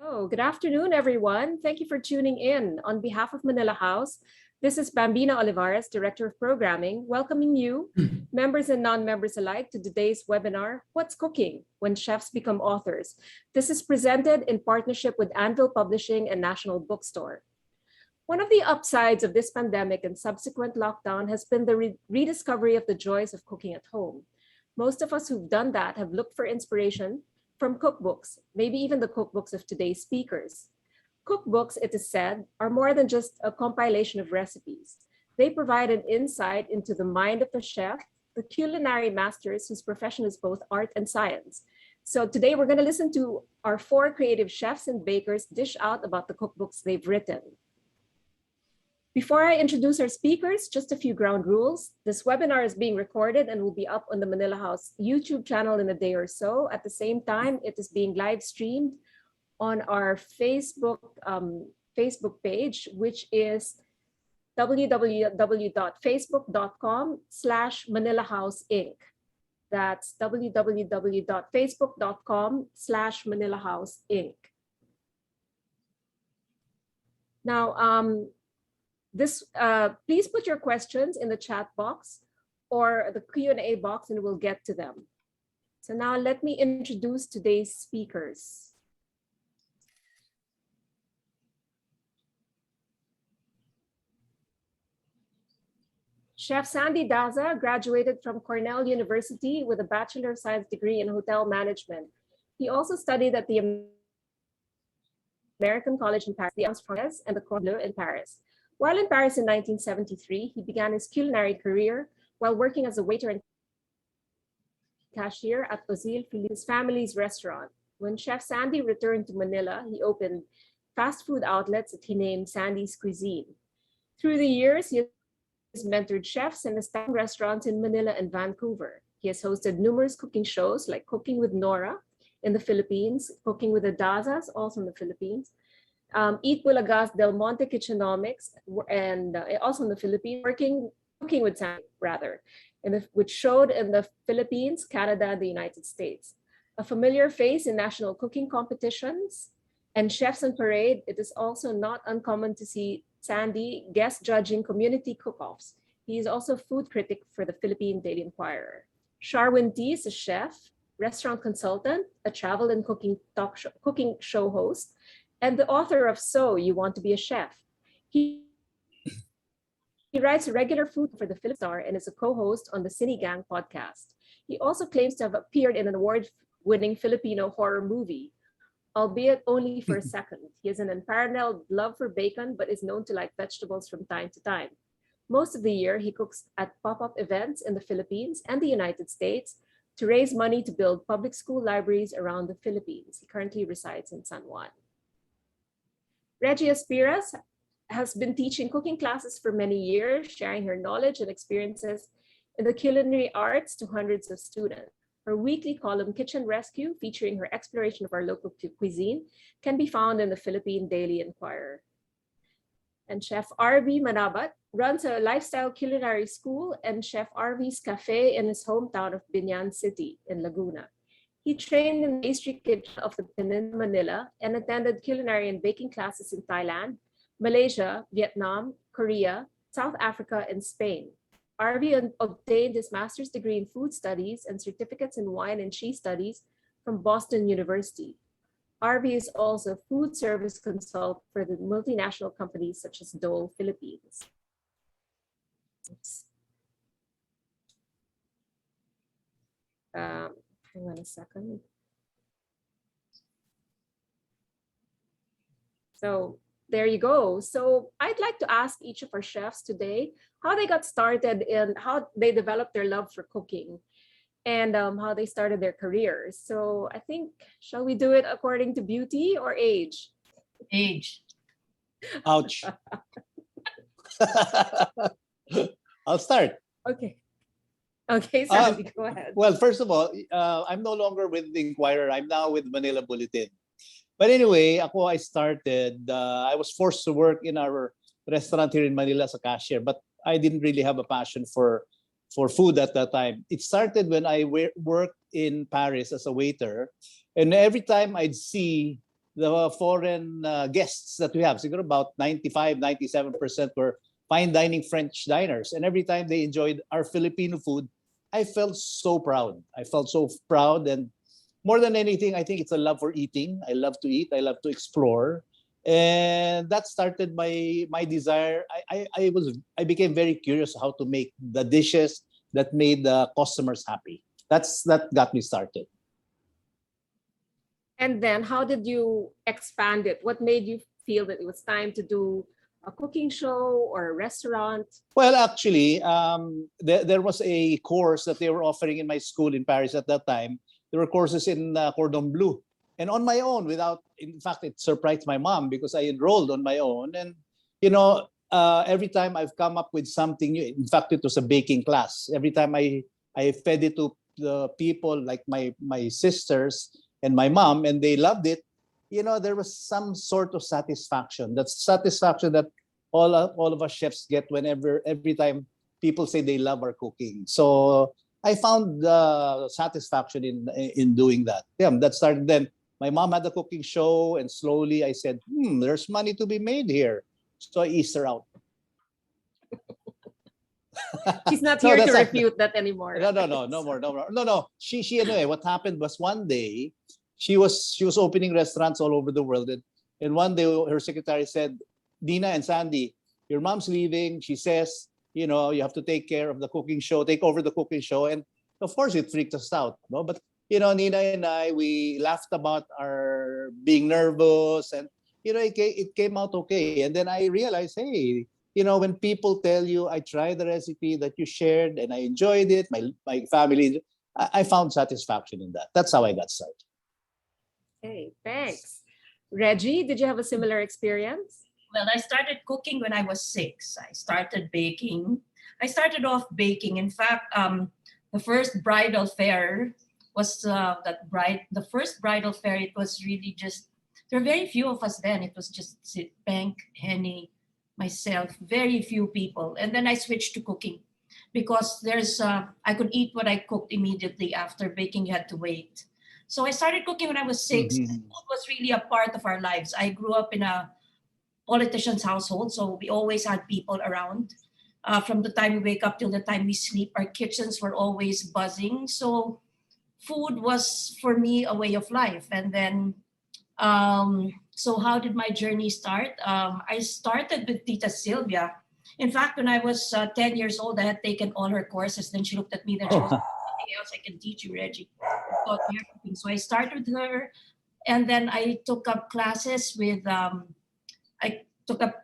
Oh, good afternoon, everyone. Thank you for tuning in. On behalf of Manila House, this is Bambina Olivares, Director of Programming, welcoming you, members and non-members alike, to today's webinar, What's Cooking? When Chefs Become Authors. This is presented in partnership with Anvil Publishing and National Bookstore. One of the upsides of this pandemic and subsequent lockdown has been the rediscovery of the joys of cooking at home. Most of us who've done that have looked for inspiration from cookbooks, maybe even the cookbooks of today's speakers. Cookbooks, it is said, are more than just a compilation of recipes. They provide an insight into the mind of the chef, the culinary masters whose profession is both art and science. So today we're going to listen to our 4 creative chefs and bakers dish out about the cookbooks they've written. Before I introduce our speakers, just a few ground rules. This webinar is being recorded and will be up on the Manila House YouTube channel in a day or so. At the same time, it is being live streamed on our Facebook page, which is www.facebook.com/Manila House Inc. That's www.facebook.com/Manila House Inc. Now, please put your questions in the chat box or the Q&A box and we'll get to them. So now let me introduce today's speakers. Chef Sandy Daza graduated from Cornell University with a Bachelor of Science degree in Hotel Management. He also studied at the American College in Paris, the Alliance Française, and the Cordon Bleu in Paris. While in Paris in 1973, he began his culinary career while working as a waiter and cashier at Ozil, his family's restaurant. When Chef Sandy returned to Manila, he opened fast food outlets that he named Sandy's Cuisine. Through the years, he has mentored chefs and established restaurants in Manila and Vancouver. He has hosted numerous cooking shows like Cooking with Nora in the Philippines, Cooking with the Dazas, also in the Philippines, Eat Bulaga's Del Monte Kitchenomics, and also in the Philippines, Cooking with Sandy, rather, which showed in the Philippines, Canada, and the United States. A familiar face in national cooking competitions and Chefs on Parade, it is also not uncommon to see Sandy guest judging community cook-offs. He is also food critic for the Philippine Daily Inquirer. Sharwin T is a chef, restaurant consultant, a travel and cooking show host, and the author of So You Want to Be a Chef. He writes a regular food for the Philip Star and is a co-host on the Cine Gang podcast. He also claims to have appeared in an award-winning Filipino horror movie, albeit only for a second. He has an unparalleled love for bacon, but is known to like vegetables from time to time. Most of the year, he cooks at pop-up events in the Philippines and the United States to raise money to build public school libraries around the Philippines. He currently resides in San Juan. Regia Spiras has been teaching cooking classes for many years, sharing her knowledge and experiences in the culinary arts to hundreds of students. Her weekly column, Kitchen Rescue, featuring her exploration of our local cuisine, can be found in the Philippine Daily Inquirer. And Chef R.V. Manabat runs a lifestyle culinary school and Chef R.V.'s Cafe in his hometown of Binyan City in Laguna. He trained in the pastry kitchen of the Peninsula Manila and attended culinary and baking classes in Thailand, Malaysia, Vietnam, Korea, South Africa, and Spain. RV obtained his master's degree in food studies and certificates in wine and cheese studies from Boston University. RV is also a food service consultant for the multinational companies such as Dole Philippines. Hang on a second. So there you go. So I'd like to ask each of our chefs today how they got started and how they developed their love for cooking and how they started their careers. So I think, shall we do it according to beauty or age? Age. Ouch. I'll start. Okay. Okay, Sandy, go ahead. Well, first of all, I'm no longer with the Inquirer. I'm now with Manila Bulletin. But anyway, I started, I was forced to work in our restaurant here in Manila as a cashier, but I didn't really have a passion for food at that time. It started when I worked in Paris as a waiter. And every time I'd see the foreign guests that we have. Siguro about 95-97% were fine dining French diners. And every time they enjoyed our Filipino food, I felt so proud. I felt so proud. And more than anything, I think it's a love for eating. I love to eat. I love to explore. And that started my desire. I became very curious how to make the dishes that made the customers happy. That got me started. And then how did you expand it? What made you feel that it was time to do a cooking show or a restaurant? Well, actually, there was a course that they were offering in my school in Paris at that time. There were courses in Cordon Bleu. And on my own, in fact, it surprised my mom because I enrolled on my own. And, every time I've come up with something new, in fact, it was a baking class. Every time I fed it to the people like my sisters and my mom, and they loved it, there was some sort of satisfaction. That satisfaction that all of us chefs get every time people say they love our cooking. So I found satisfaction in doing that. Yeah, that started then. My mom had a cooking show, and slowly I said, there's money to be made here. So I eased her out. She's not No, here to that's not. refute that anymore. No more. No. She anyway. What happened was one day, she was opening restaurants all over the world, and one day her secretary said, "Dina and Sandy, your mom's leaving. She says, you have to take care of the cooking show, take over the cooking show." And of course, it freaked us out, no? But Nina and I, we laughed about our being nervous, and it came out okay. And then I realized, hey, when people tell you, I tried the recipe that you shared and I enjoyed it, my family, I found satisfaction in that. That's how I got started. Okay, thanks. Reggie, did you have a similar experience? Well, I started cooking when I was 6. I started baking. I started off baking. In fact, the first bridal fair was the first bridal fair. It was really just, there were very few of us then. It was just Bank, Henny, myself, very few people. And then I switched to cooking because I could eat what I cooked immediately. After baking, you had to wait. So I started cooking when I was 6. Mhm. Food was really a part of our lives. I grew up in a politician's household, so we always had people around. From the time we wake up till the time we sleep, our kitchens were always buzzing. So food was for me a way of life. And then, so how did my journey start? I started with Tita Sylvia. In fact, when I was 10 years old, I had taken all her courses. Then she looked at me, then she was like, "Anything else I can teach you, Reggie?" I taught me everything. So I started with her, and then I took up classes with I took up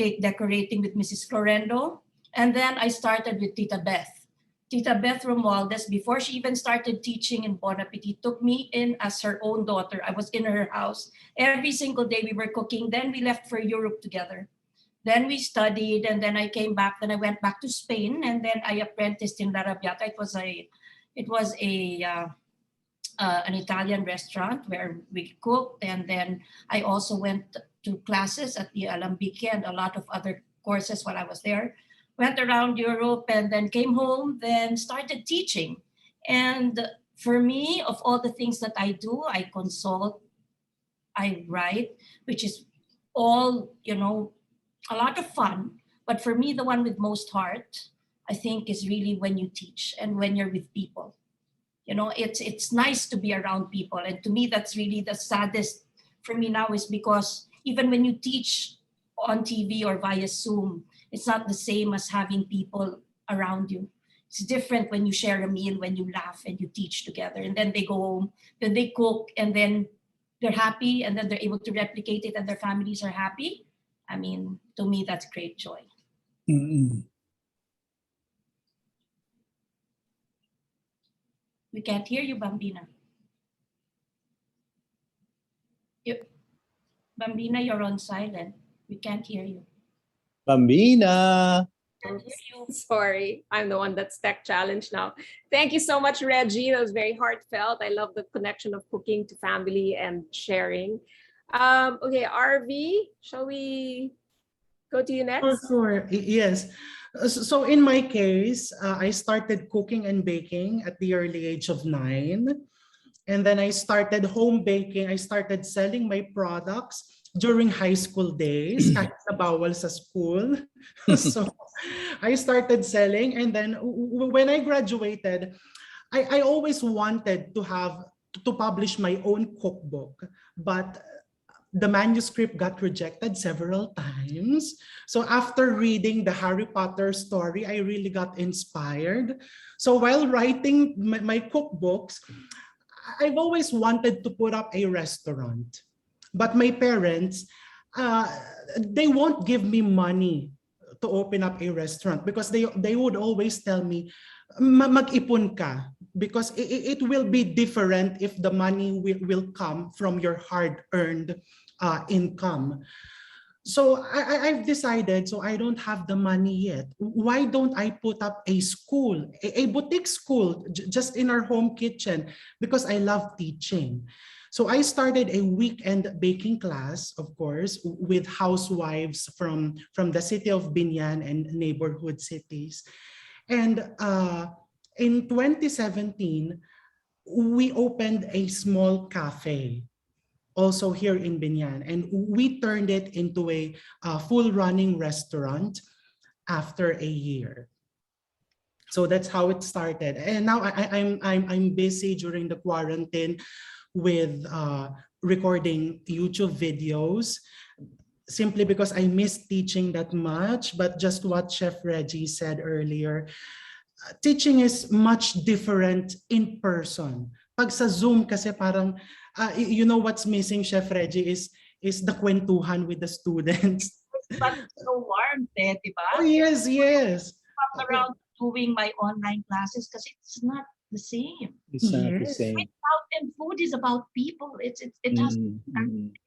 cake decorating with Mrs. Florendo. And then I started with Tita Beth. Tita Beth Romualdez, before she even started teaching in Bon Appetit, took me in as her own daughter. I was in her house. Every single day we were cooking. Then we left for Europe together. Then we studied, and then I came back. Then I went back to Spain, and then I apprenticed in La Rabiata. It was an Italian restaurant where we cooked, and then I also went to classes at the Alambique and a lot of other courses while I was there. Went around Europe and then came home, then started teaching. And for me, of all the things that I do, I consult, I write, which is all, a lot of fun. But for me, the one with most heart, I think, is really when you teach and when you're with people. It's nice to be around people. And to me, that's really the saddest for me now, is because even when you teach on TV or via Zoom, it's not the same as having people around you. It's different when you share a meal, when you laugh and you teach together, and then they go home, then they cook, and then they're happy, and then they're able to replicate it, and their families are happy. I mean, to me, that's great joy. Mm-mm. We can't hear you, Bambina. Bambina, you're on silent. We can't hear you. Bambina. Can't hear you. Sorry, I'm the one that's tech challenged now. Thank you so much, Reggie. That was very heartfelt. I love the connection of cooking to family and sharing. Okay, RV, shall we go to you next? Sure. Yes. So in my case, I started cooking and baking at the early age of 9. And then I started home baking. I started selling my products during high school days, kahit nabawal sa school. So I started selling. And then when I graduated, I always wanted to publish my own cookbook, but the manuscript got rejected several times. So after reading the Harry Potter story, I really got inspired. So while writing my cookbooks, I've always wanted to put up a restaurant. But my parents, uh, they won't give me money to open up a restaurant because they would always tell me, mag-ipon ka because it will be different if the money will come from your hard-earned income. So I've decided, so I don't have the money yet. Why don't I put up a school, a boutique school, just in our home kitchen, because I love teaching. So I started a weekend baking class, of course, with housewives from the city of Binyan and neighborhood cities. And in 2017, we opened a small cafe also here in Binyan, and we turned it into a full running restaurant after a year. So that's how it started. And now I'm busy during the quarantine with recording YouTube videos, simply because I miss teaching that much. But just what Chef Reggie said earlier, teaching is much different in person. Pag sa Zoom kasi parang, you know what's missing, Chef Reggie, is the kwentuhan with the students. But so warm, di ba? Oh, yes, yes. I'm around doing my online classes because it's not the same. It's not the Yes. same. And food is about people. It has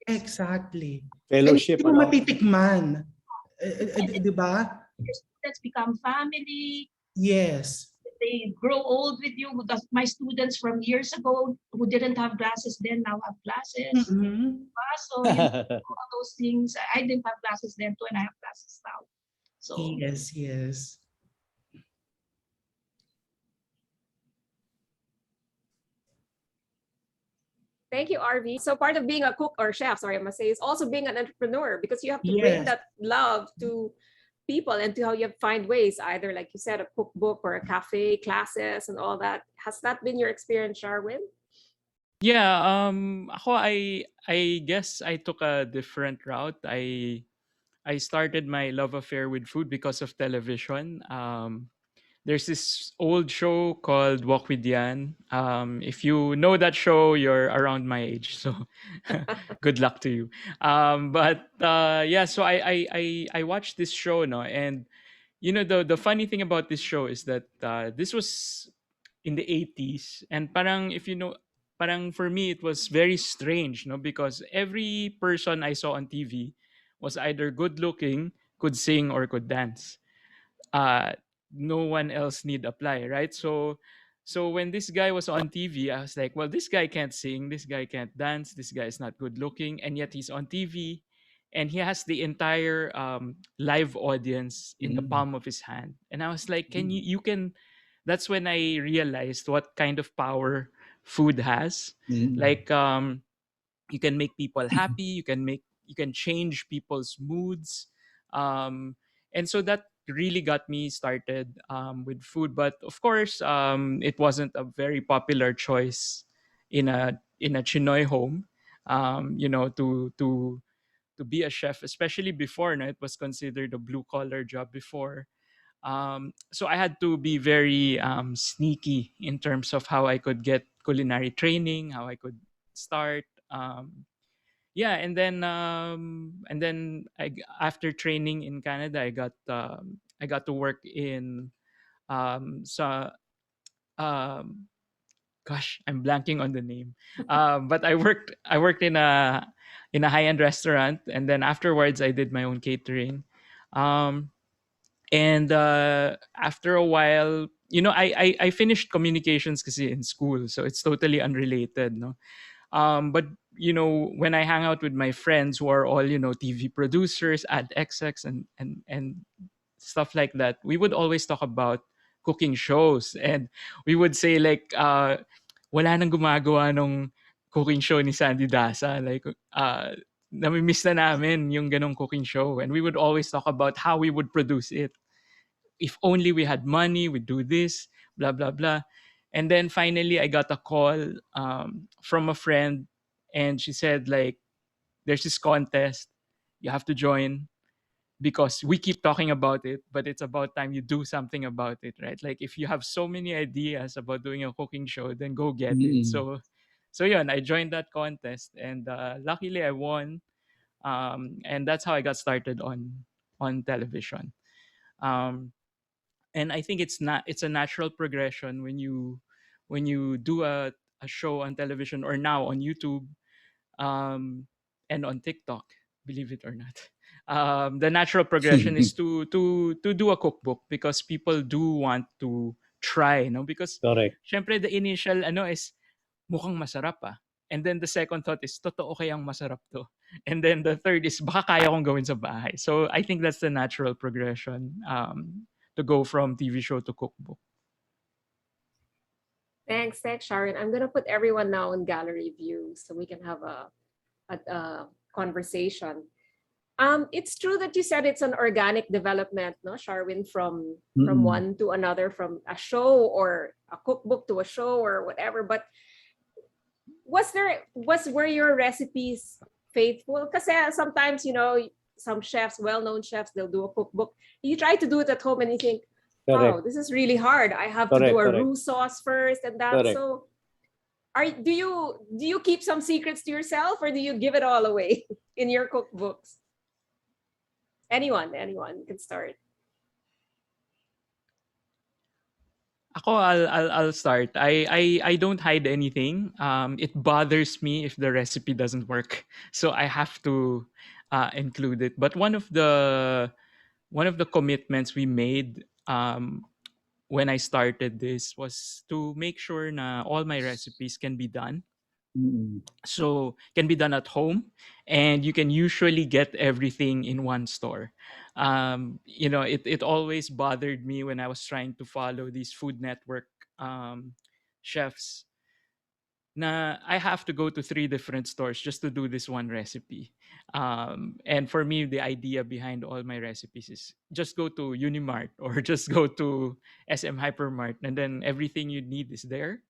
Exactly. Fellowship. And hindi mo matitikman. Di ba? your students become family. Yes. They grow old with you. My students from years ago who didn't have glasses then now have glasses. Mhm. So all those things. I didn't have glasses then too, and I have glasses now. So Yes, yes. Thank you, RV. So part of being a cook or chef, sorry, I must say, is also being an entrepreneur because you have to bring Yes. that love to people and to how you find ways, either like you said, a cookbook or a cafe, classes and all that. Has that been your experience, Sharwin? Yeah, ako I guess I took a different route. I started my love affair with food because of television. There's this old show called Walk with Yan. If you know that show, you're around my age, so good luck to you. But yeah, so I watched this show, no, and you know the funny thing about this show is that this was in the 80s, and parang if you know, parang for me it was very strange, no, because every person I saw on TV was either good looking, could sing, or could dance. uh no one else need apply, right? So when this guy was on TV, I was like, well, this guy can't sing, this guy can't dance, this guy is not good looking, and yet he's on TV, and he has the entire live audience in the palm of his hand. And I was like, can you can that's when I realized what kind of power food has. Like you can make people happy, you can change people's moods. And so that really got me started with food. But of course, it wasn't a very popular choice in a Chinoy home, you know, to be a chef, especially before, no, it was considered a blue collar job before. So I had to be very sneaky in terms of how I could get culinary training, how I could start. Yeah, and then after training in Canada, I got to work in so um gosh, I'm blanking on the name. But I worked in a high end restaurant, and then afterwards I did my own catering. Um, and after a while, you know, I finished communications kasi in school, so it's totally unrelated, no. But you know, when I hang out with my friends who are all, you know, TV producers, ad execs, and stuff like that, we would always talk about cooking shows, and we would say like, wala nang gumagawa nung cooking show ni Sandy Dasa. Like, nami-miss na namin yung ganong cooking show. And we would always talk about how we would produce it. If only we had money, we'd do this, blah, blah, blah. And then finally, I got a call from a friend, and she said, like, there's this contest. You have to join because we keep talking about it, but it's about time you do something about it, right? Like, if you have so many ideas about doing a cooking show, then go get it. Mm-mm. So yun, I joined that contest, and luckily I won. And that's how I got started on television. Um, and I think it's a natural progression when you do a show on television or now on YouTube, um, and on TikTok, believe it or not. The natural progression is to do a cookbook because people do want to try, no? Because Correct. syempre the initial is mukhang masarap ah. And then the second thought is totoo kayang masarap to. And then the third is baka kaya kong gawin sa bahay. So I think that's the natural progression, to go from TV show to cookbook. Thanks, Sharon. I'm gonna put everyone now in gallery view so we can have a conversation. It's true that you said it's an organic development, no, Sharwin, from Mm-mm. one to another, from a show or a cookbook to a show or whatever. But were your recipes faithful? Because sometimes some chefs, well-known chefs, they'll do a cookbook. You try to do it at home and you think, Correct. oh, this is really hard. I have to do a Correct. roux sauce first and that. Correct. So do you keep some secrets to yourself or do you give it all away in your cookbooks? Anyone can start. Ako, I'll start. I don't hide anything. It bothers me if the recipe doesn't work, so I have to include it. But one of the commitments we made, when I started this, was to make sure na all my recipes can be done. Mm-mm. So can be done at home, and you can usually get everything in one store. It always bothered me when I was trying to follow these Food Network chefs na I have to go to 3 different stores just to do this one recipe. And for me, the idea behind all my recipes is just go to Unimart or just go to SM Hypermart, and then everything you need is there,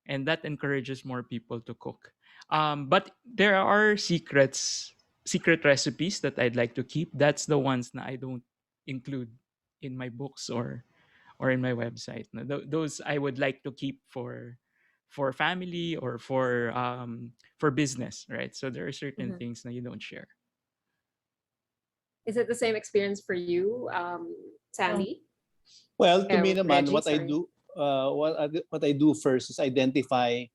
and that encourages more people to cook. But there are secret recipes that I'd like to keep. That's the ones that I don't include in my books or in my website. No, those I would like to keep for family or for business, right? So there are certain Mhm. things that you don't share. Is it the same experience for you, Sandy? Well, to me naman, Reggie, sorry. what I do first is identify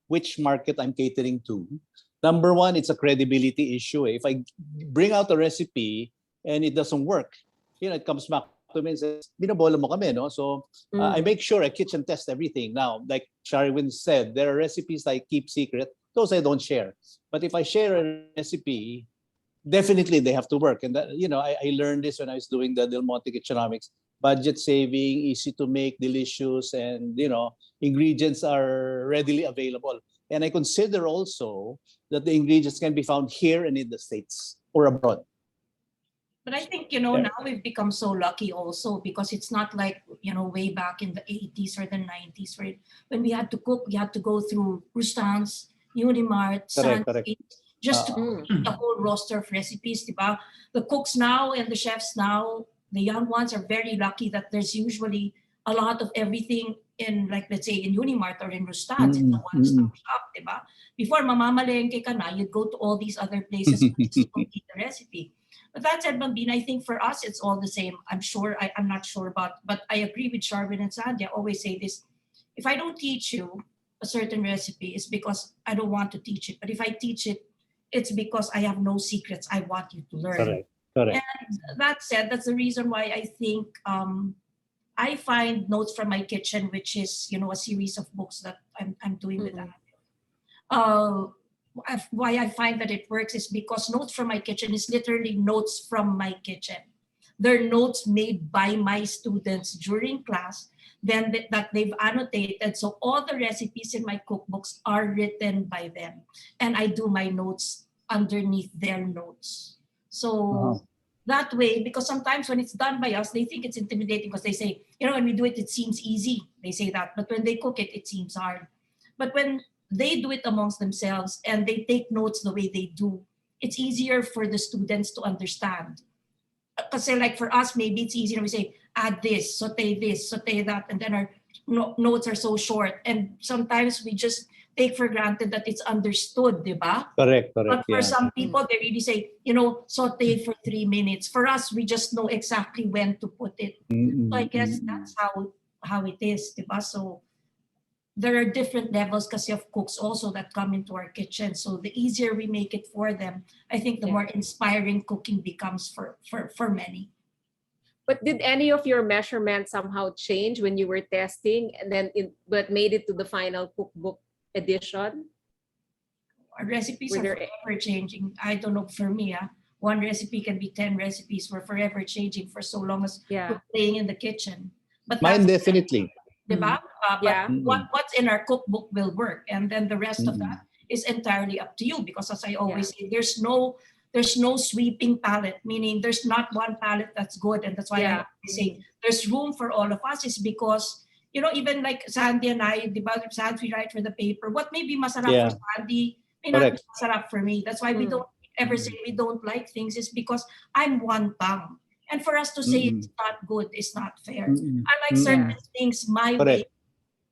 which market I'm catering to. Number one, it's a credibility issue. If I bring out a recipe and it doesn't work, it comes back to me and says, binabola mo kami, no? So I make sure I kitchen test everything. Now, like Sharwin said, there are recipes I keep secret. Those I don't share. But if I share a recipe, definitely they have to work. And that, I learned this when I was doing the Del Monte Kitchenomics. Budget saving, easy to make, delicious, and ingredients are readily available. And I consider also that the ingredients can be found here and in the States or abroad. But I think, Yeah. now we've become so lucky also because it's not like, way back in the 80s or the 90s where when we had to cook, we had to go through Rustan's, Unimart, Correct. Sunday, just to Mm. complete the whole roster of recipes, diba? The cooks now and the chefs now, the young ones are very lucky that there's usually a lot of everything in, like, let's say in Unimart or in Rustan's, it's a one-stop shop, diba? Before, mamamalengke ka na, you'd go to all these other places just to complete the recipe. But that said, Bambina, I think for us, it's all the same. I'm sure, I'm not sure about, but I agree with Sharvin and Sandy. I always say this, if I don't teach you a certain recipe, it's because I don't want to teach it. But if I teach it, it's because I have no secrets I want you to learn. Correct. And that said, that's the reason why I think I find Notes from My Kitchen, which is, a series of books that I'm doing with that. Why I find that it works is because Notes from My Kitchen is literally notes from my kitchen. They're notes made by my students during class, then that they've annotated. So all the recipes in my cookbooks are written by them. And I do my notes underneath their notes. So that way, because sometimes when it's done by us, they think it's intimidating because they say, when we do it, it seems easy. They say that. But when they cook it, it seems hard. But when they do it amongst themselves and they take notes the way they do, it's easier for the students to understand. Because like for us, maybe it's easier. We say, add this, saute that. And then our notes are so short. And sometimes we just take for granted that it's understood, di ba? Correct. But for Yeah. some people, they really say, saute for 3 minutes. For us, we just know exactly when to put it. So I guess that's how it is, di ba? So there are different levels kasi of cooks also that come into our kitchen. So the easier we make it for them, I think the more inspiring cooking becomes for many. But did any of your measurements somehow change when you were testing and then but made it to the final cookbook edition? Our recipes Were are there forever changing. I don't know, for me, one recipe can be 10 recipes. We're forever changing for so long as we're playing in the kitchen. But Mine that's, definitely. diba? Yeah. But what's in our cookbook will work. And then the rest of that is entirely up to you. Because as I always say, there's no sweeping palette, meaning there's not one palette that's good. And that's why I always say there's room for all of us, is because, even like Sandy and I, Sandy, we write for the paper. What may be masarap for Sandy may not be masarap for me. That's why we don't ever say we don't like things, is because I'm one tongue. And for us to say it's not good is not fair. I like certain things my way,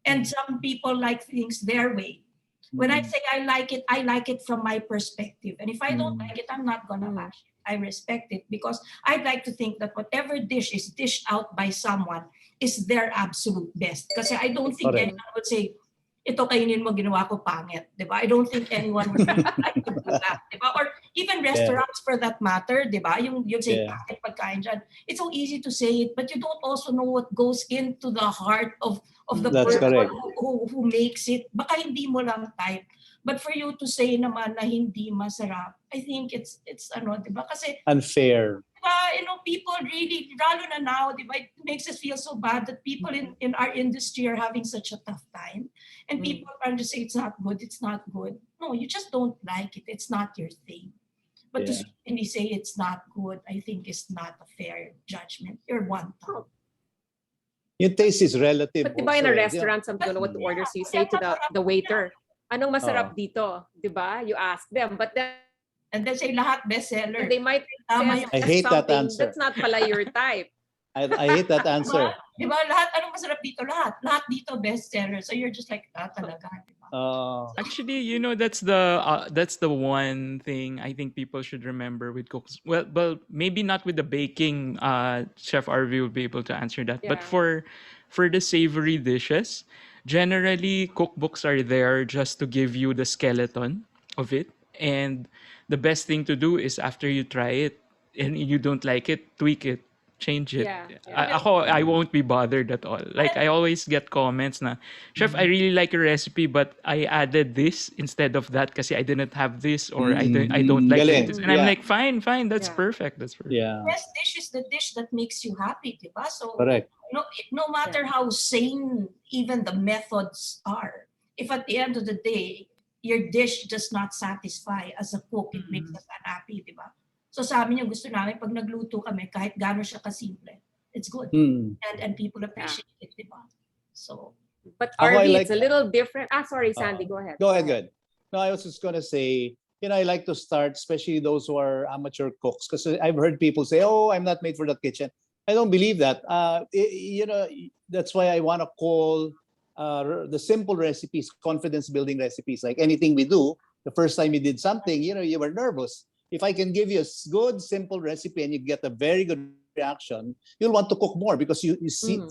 and some people like things their way. When I say I like it from my perspective. And if I don't like it, I'm not gonna bash it. I respect it, because I'd like to think that whatever dish is dished out by someone is their absolute best. Because I don't think anyone would say, ito kainin mo, ginawa ko pangit. Diba? I don't think anyone would really like to do that. Diba? Or even restaurants for that matter, diba? You'd say, pangit pagkain dyan. It's so easy to say it, but you don't also know what goes into the heart of the person who makes it. Baka hindi mo lang type. But for you to say naman na hindi masarap, I think it's diba? Kasi unfair. People really, lalo na now, diba, it makes us feel so bad that people in our industry are having such a tough time. And people are trying to say it's not good, it's not good. No, you just don't like it. It's not your thing. But to simply say it's not good, I think is not a fair judgment. You're one tongue. Your taste is relative. But diba in a restaurant, some don't know what to order, so you say to the waiter, anong masarap dito? Diba? You ask them, but then and they say lahat bestseller. They might I hate that answer. That's not pala your type. I hate that answer. Diba? Lahat, anong masarap dito? Lahat dito bestseller. So you're just like, talaga. Diba? Actually, that's the one thing I think people should remember with cooks. Well, maybe not with the baking. Chef RV will be able to answer that. But for the savory dishes, generally cookbooks are there just to give you the skeleton of it. And the best thing to do is after you try it and you don't like it, tweak it, change it. I won't be bothered at all. Like I always get comments na, Chef, I really like your recipe, but I added this instead of that kasi I didn't have this, or I don't like it. And I'm like, fine, that's perfect. That's perfect. Yeah. The best dish is the dish that makes you happy, diba? So Correct. no matter how sane even the methods are, if at the end of the day your dish does not satisfy as a cook, it makes us unhappy, di ba? So sa amin yung gusto namin, pag nagluto kami, kahit gano'n siya kasimple, it's good. And people appreciate it, di ba? So, but RV, it's a little different. Sorry, Sandy, go ahead. Go ahead. No, I was just going to say, I like to start, especially those who are amateur cooks, because I've heard people say, oh, I'm not made for that kitchen. I don't believe that. That's why I want to call the simple recipes, confidence building recipes. Like anything we do, the first time you did something, you were nervous. If I can give you a good, simple recipe and you get a very good reaction, you'll want to cook more because you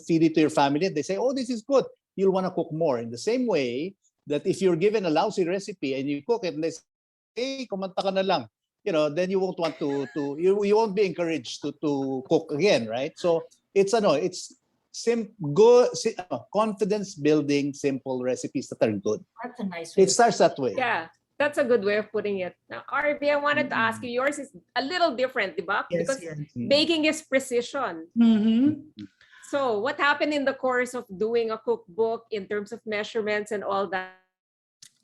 feed it to your family and they say, oh, this is good. You'll want to cook more. In the same way that if you're given a lousy recipe and you cook it and they say, hey, kumanta ka na lang, then you won't want you won't be encouraged to cook again, right? So it's confidence building simple recipes that are good. That's a nice way. It starts that way. Yeah. That's a good way of putting it. Now, RV, I wanted to ask you, yours is a little different, diba? Yes, Because yes. baking is precision. Mhm. So what happened in the course of doing a cookbook in terms of measurements and all that?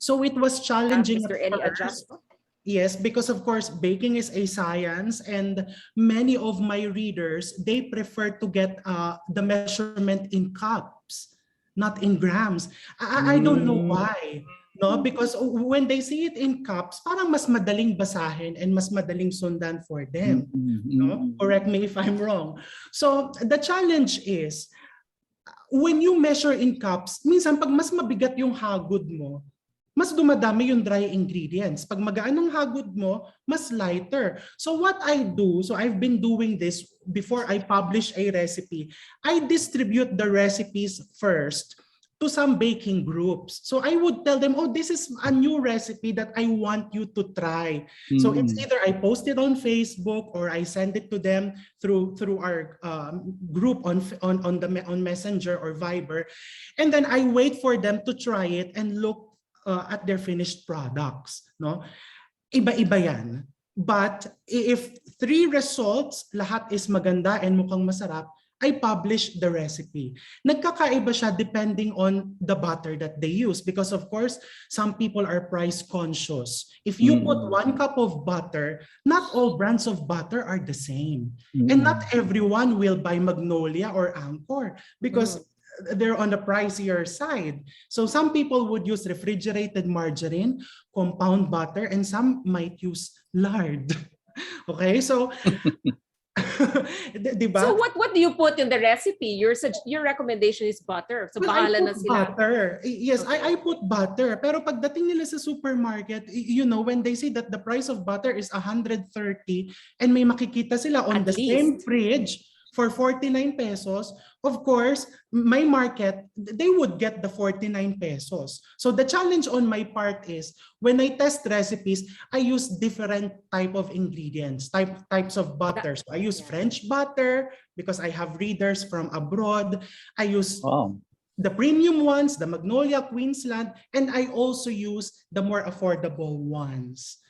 So it was challenging Is at there any first. adjustment? Yes, because of course, baking is a science, and many of my readers, they prefer to get the measurement in cups, not in grams. I don't know why. No, because when they see it in cups, parang mas madaling basahin and mas madaling sundan for them. No? Correct me if I'm wrong. So the challenge is, when you measure in cups, minsan pag mas mabigat yung hagod mo, mas dumadami yung dry ingredients. Pag magaan ang hagod mo, mas lighter. So what I do, so I've been doing this before I publish a recipe, I distribute the recipes first to some baking groups. So I would tell them, oh, this is a new recipe that I want you to try. So it's either I post it on Facebook or I send it to them through our group on Messenger or Viber, and then I wait for them to try it and look at their finished products. No, iba-iba yan. But if 3 results, lahat is maganda and mukhang masarap, I publish the recipe. Nagkakaiba siya depending on the butter that they use, because of course, some people are price conscious. If you put 1 cup of butter, not all brands of butter are the same. And not everyone will buy Magnolia or Anchor because they're on the pricier side. So some people would use refrigerated margarine, compound butter, and some might use lard. Okay, so diba? So what do you put in the recipe? Your recommendation is butter. So Well, I bahala na put sila. butter. Yes, Okay. I put butter. Pero pagdating nila sa supermarket, you know, when they say that the price of butter is 130 and may makikita sila on At the same least. fridge for 49 pesos, of course, my market, they would get the 49 pesos. So the challenge on my part is, when I test recipes, I use different type of ingredients, types of butter. So I use French butter because I have readers from abroad. I use the premium ones, the Magnolia, Queensland, and I also use the more affordable ones.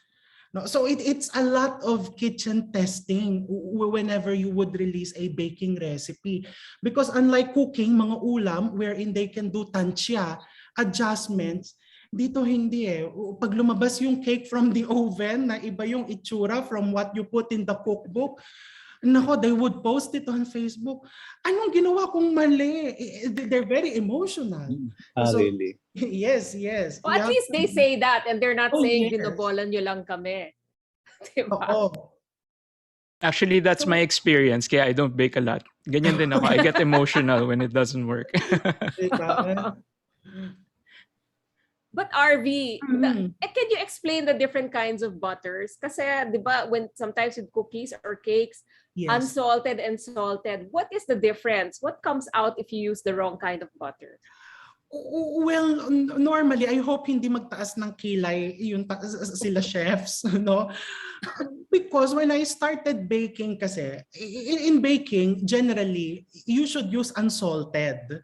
No, so it's a lot of kitchen testing whenever you would release a baking recipe. Because unlike cooking, mga ulam, wherein they can do tansya, adjustments, dito hindi eh. Pag lumabas yung cake from the oven, na iba yung itsura from what you put in the cookbook, nako, they would post it on Facebook. Anong ginawa kong mali? They're very emotional. So, Really? yes. Well, at least they say that and they're not Oh, saying yes. binobolan nyo lang kami. Diba? Oo. Actually, that's my experience. Kaya I don't bake a lot. Ganyan din ako. I get emotional when it doesn't work. Diba? But RV, Mhm. can you explain the different kinds of butters? Kasi, di ba, when sometimes with cookies or cakes, Yes. unsalted and salted, what is the difference? What comes out if you use the wrong kind of butter? Well, normally, I hope hindi magtaas ng kilay yung sila chefs, no? Because when I started baking kasi, in baking, generally, you should use unsalted.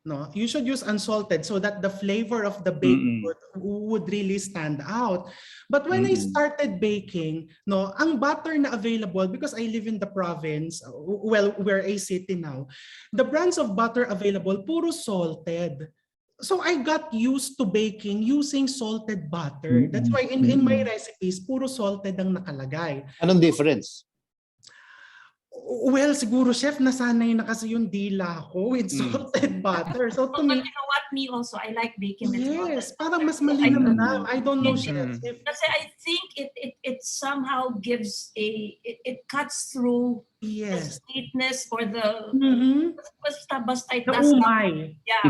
No, you should use unsalted so that the flavor of the baked good would really stand out. But when I started baking, no, ang butter na available, because I live in the province, well, we're a city now, the brands of butter available, puro salted. So I got used to baking using salted butter. That's why in my recipes, puro salted ang nakalagay. Anong difference? Well, siguro chef, nasanay na kasi yung dila ko with salted butter. So to But me, you know what, me also, I like baking with yes, salted parang mas butter. malinamnam. I don't know, It- chef. Kasi I think it somehow gives it cuts through the Yes. sweetness or the Mm-hmm. basta it Na does umay. yeah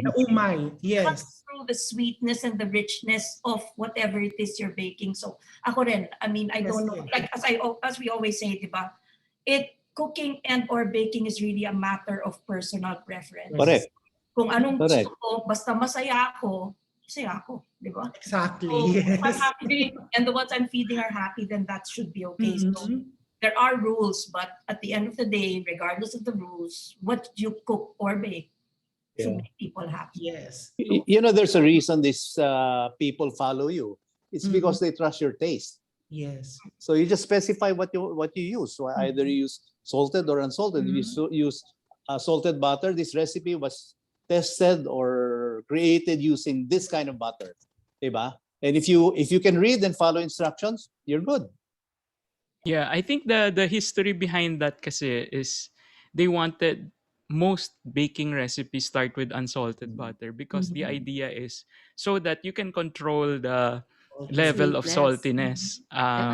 Na umay. Yes. cuts through the sweetness and the richness of whatever it is you're baking. So ako rin, I mean, I don't know, Yes. like as we always say, diba? Cooking and or baking is really a matter of personal preference. Correct. Kung anong Correct. gusto ko, basta masaya ako, di ba? Exactly. So if I'm Yes. happy and the ones I'm feeding are happy, then that should be okay. So Mhm. there are rules, but at the end of the day, regardless of the rules, what you cook or bake should Yeah. make people happy. Yes. You know, there's a reason these people follow you. it's Mhm. because they trust your taste. Yes. So you just specify what you use. So either Mhm. you use salted or unsalted. If you Mhm. use salted butter, this recipe was tested or created using this kind of butter, diba? And if you can read and follow instructions, you're good. Yeah, I think the history behind that kasi is they wanted most baking recipes start with unsalted Mm. butter because the Mhm. idea is so that you can control the Saltiness. level of Sweetness. Mhm. saltiness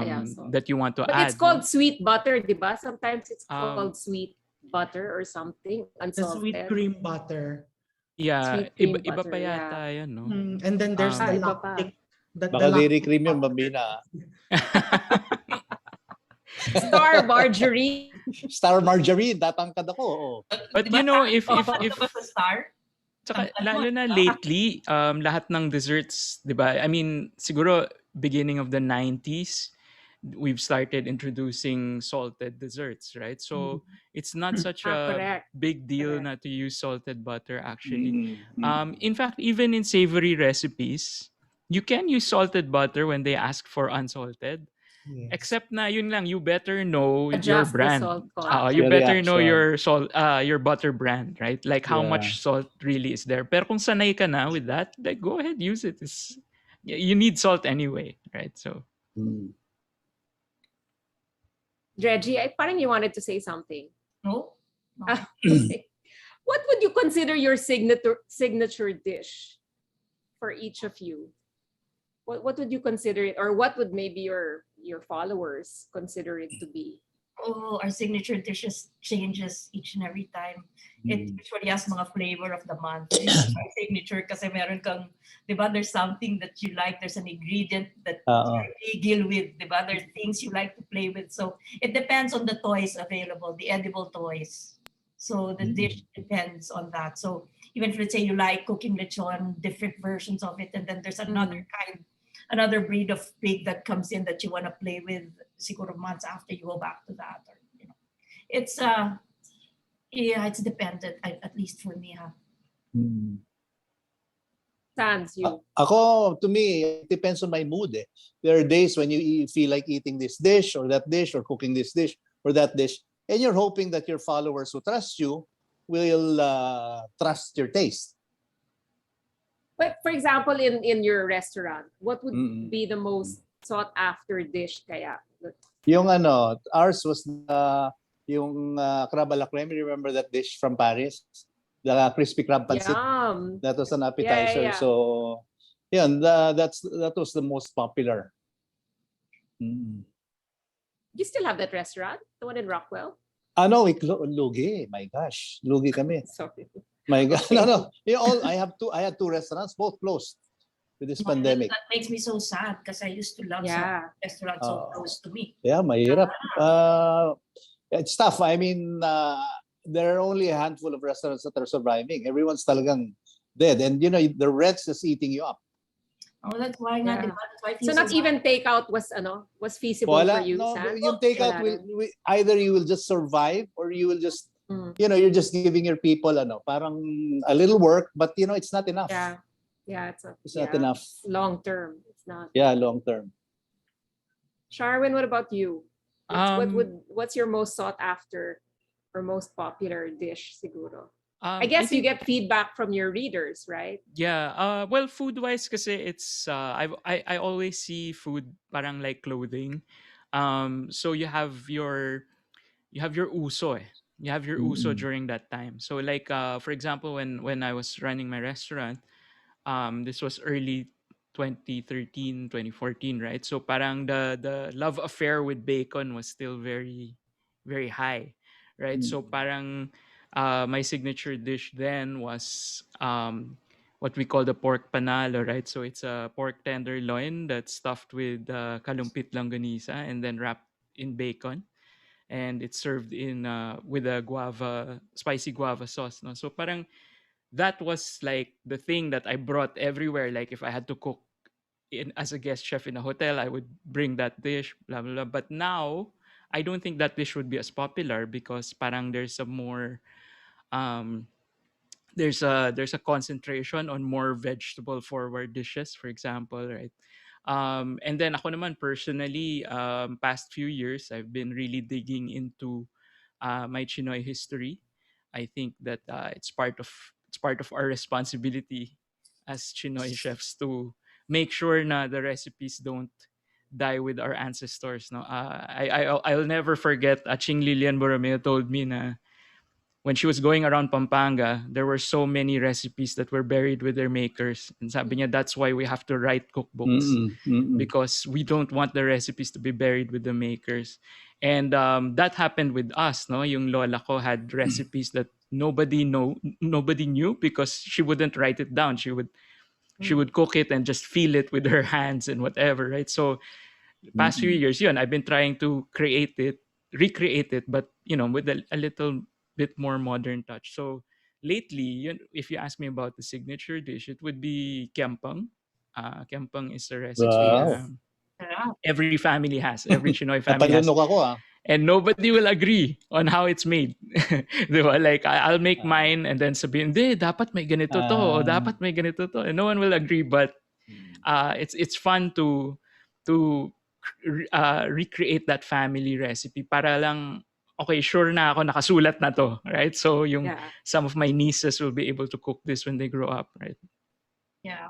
Yeah, salt. that you want to But it's add, no? called sweet butter, di ba? Sometimes it's called Um, sweet butter or something, The sweet unsalted. cream butter. yeah, Sweet cream iba pa butter, yeah. yata yan, no? And then there's the Ah, Um, iba pa. lactic, the Baka dairy lactic cream yung butter. bambina. Star margarine. Star margarine, tatangkad ako. Oo. Di but ba you know, tangkad ka ba if sa star? Tsaka Tangkad mo, lalo di na ba? lately, lahat ng desserts, 'di ba? I mean, siguro beginning of the 90s, we've started introducing salted desserts, right? Mhm. So, it's not such Ah, a correct. big deal Correct. not to use salted butter actually. Mm, mm. In fact, even in savory recipes, you can use salted butter when they ask for unsalted. Yes. Except na yun lang, you better know your Adjust the brand. salt You Your content. better know reaction. your butter brand, right? Like how Yeah. much salt really is there. Pero kung sanay ka na with that, like go ahead, use it. You need salt anyway, right? So Mm. Reggie, parang you wanted to say something. No? No. Ah, okay. What would you consider your signature dish for each of you? What would you consider it, or what would maybe your followers consider it to be? Oh, our signature dishes changes each and every time. It Mm. usually has mga flavor of the month. Our signature kasi meron kang, di ba, there's something that you like, there's an ingredient that Oo. you're legal with, di ba? There's things you like to play with. So it depends on the toys available, the edible toys. So the dish depends on that. So even if let's say you like cooking lechon, different versions of it, and then there's another Mhm. another breed of pig that comes in that you want to play with siguro months after you go back to that, or it's yeah, it's dependent, at least for me, huh? Mm. Sans you. Ako, to me, it depends on my mood. Eh. There are days when you feel like eating this dish or cooking this dish or that dish, and you're hoping that your followers who trust you will trust your taste. But for example, in your restaurant, what would Mm-mm. be the most sought after dish kaya? Yung ours was yung crab a la creme. Remember that dish from Paris? The crispy crab pancit. Yum. That was an Yeah, yeah, appetizer. yeah. So, yeah, that was the most popular. Mm. You still have that restaurant, the one in Rockwell? Ano, lugi. My gosh, lugi kami. Sorry. My God, Okay. no, no. I had two restaurants, both closed with this pandemic. That makes me so sad because I used to love some Yeah. restaurants so close to me. Yeah, mahirap. It's tough. I mean, there are only a handful of restaurants that are surviving. Everyone's talagang dead. And, the rent's just eating you up. Oh, that's why nga, di Yeah. ba? That's why I So feel not so even takeout was feasible for Wala, you, no, Sans? yung takeout, Wala rin. either you will just survive or you will just, Mm. you're just giving your people, parang a little work, but, it's not enough. Yeah. Yeah, It's not yeah. enough. Long term. It's not. Yeah, long term. Sharwin, what about you? um What's your most sought after or most popular dish, siguro? I I guess you think get feedback from your readers, right? yeah, well food wise kasi it's I always see food parang like clothing. So you have your uso eh. You have your uso Mm-mm. during that time. So like for example when I was running my restaurant, this was early 2013, 2014, right? So parang the love affair with bacon was still very high, right? So Mm-mm. parang my signature dish then was what we call the pork panalo, right? So it's a pork tenderloin that's stuffed with kalumpit langganisa and then wrapped in bacon, and it's served in with a guava spicy guava sauce, no? So parang that was like the thing that I brought everywhere. Like if I had to cook as a guest chef in a hotel, I would bring that dish, blah blah blah. But now I don't think that dish would be as popular because parang there's a more um there's a concentration on more vegetable forward dishes, for example, right? And then ako naman personally, past few years, I've been really digging into my Chinoy history. I think that it's part of our responsibility as Chinoy chefs to make sure na the recipes don't die with our ancestors. No, I'll never forget. Ching Lilian Borromeo told me na when she was going around Pampanga, there were so many recipes that were buried with their makers. And sabi niya, that's why we have to write cookbooks Mm-mm, mm-mm. because we don't want the recipes to be buried with the makers. And that happened with us, no? Yung lola ko had recipes that nobody knew because she wouldn't write it down. She would cook it and just feel it with her hands and whatever, right? So past few Mm-mm. years, yun, I've been trying to recreate it, but with a little bit more modern touch. So lately, if you ask me about the signature dish, it would be kiampang. Kiampang is a recipe Wow. na Yeah. every family has, every Chinoy family has, Natalunok ako ah. and nobody will agree on how it's made. Di ba? Like, I'll make Ah, mine and then sabihin, hindi, dapat may ganito to, o ah, dapat may ganito to. And no one will agree, but it's fun to recreate that family recipe para lang okay, sure na ako nakasulat na to, right? So yung Yeah. some of my nieces will be able to cook this when they grow up, right? Yeah,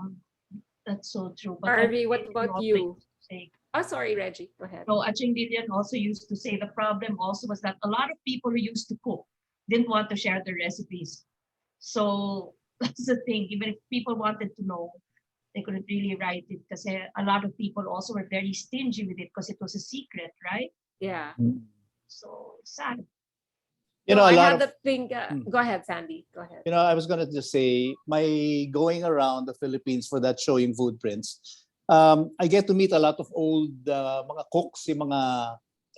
that's so true. But Harvey, what Aching about also you? used to say, Oh, sorry, Reggie. Go ahead. no, Aching Lilian also used to say the problem also was that a lot of people who used to cook didn't want to share their recipes. So that's the thing. Even if people wanted to know, they couldn't really write it because a lot of people also were very stingy with it because it was a secret, right? Yeah. So sad. You No, know, a I lot had of, the thing. Hmm. Go ahead, Sandy. Go ahead. I was gonna just say, my going around the Philippines for that showing footprints, I get to meet a lot of old mga cooks, yung mga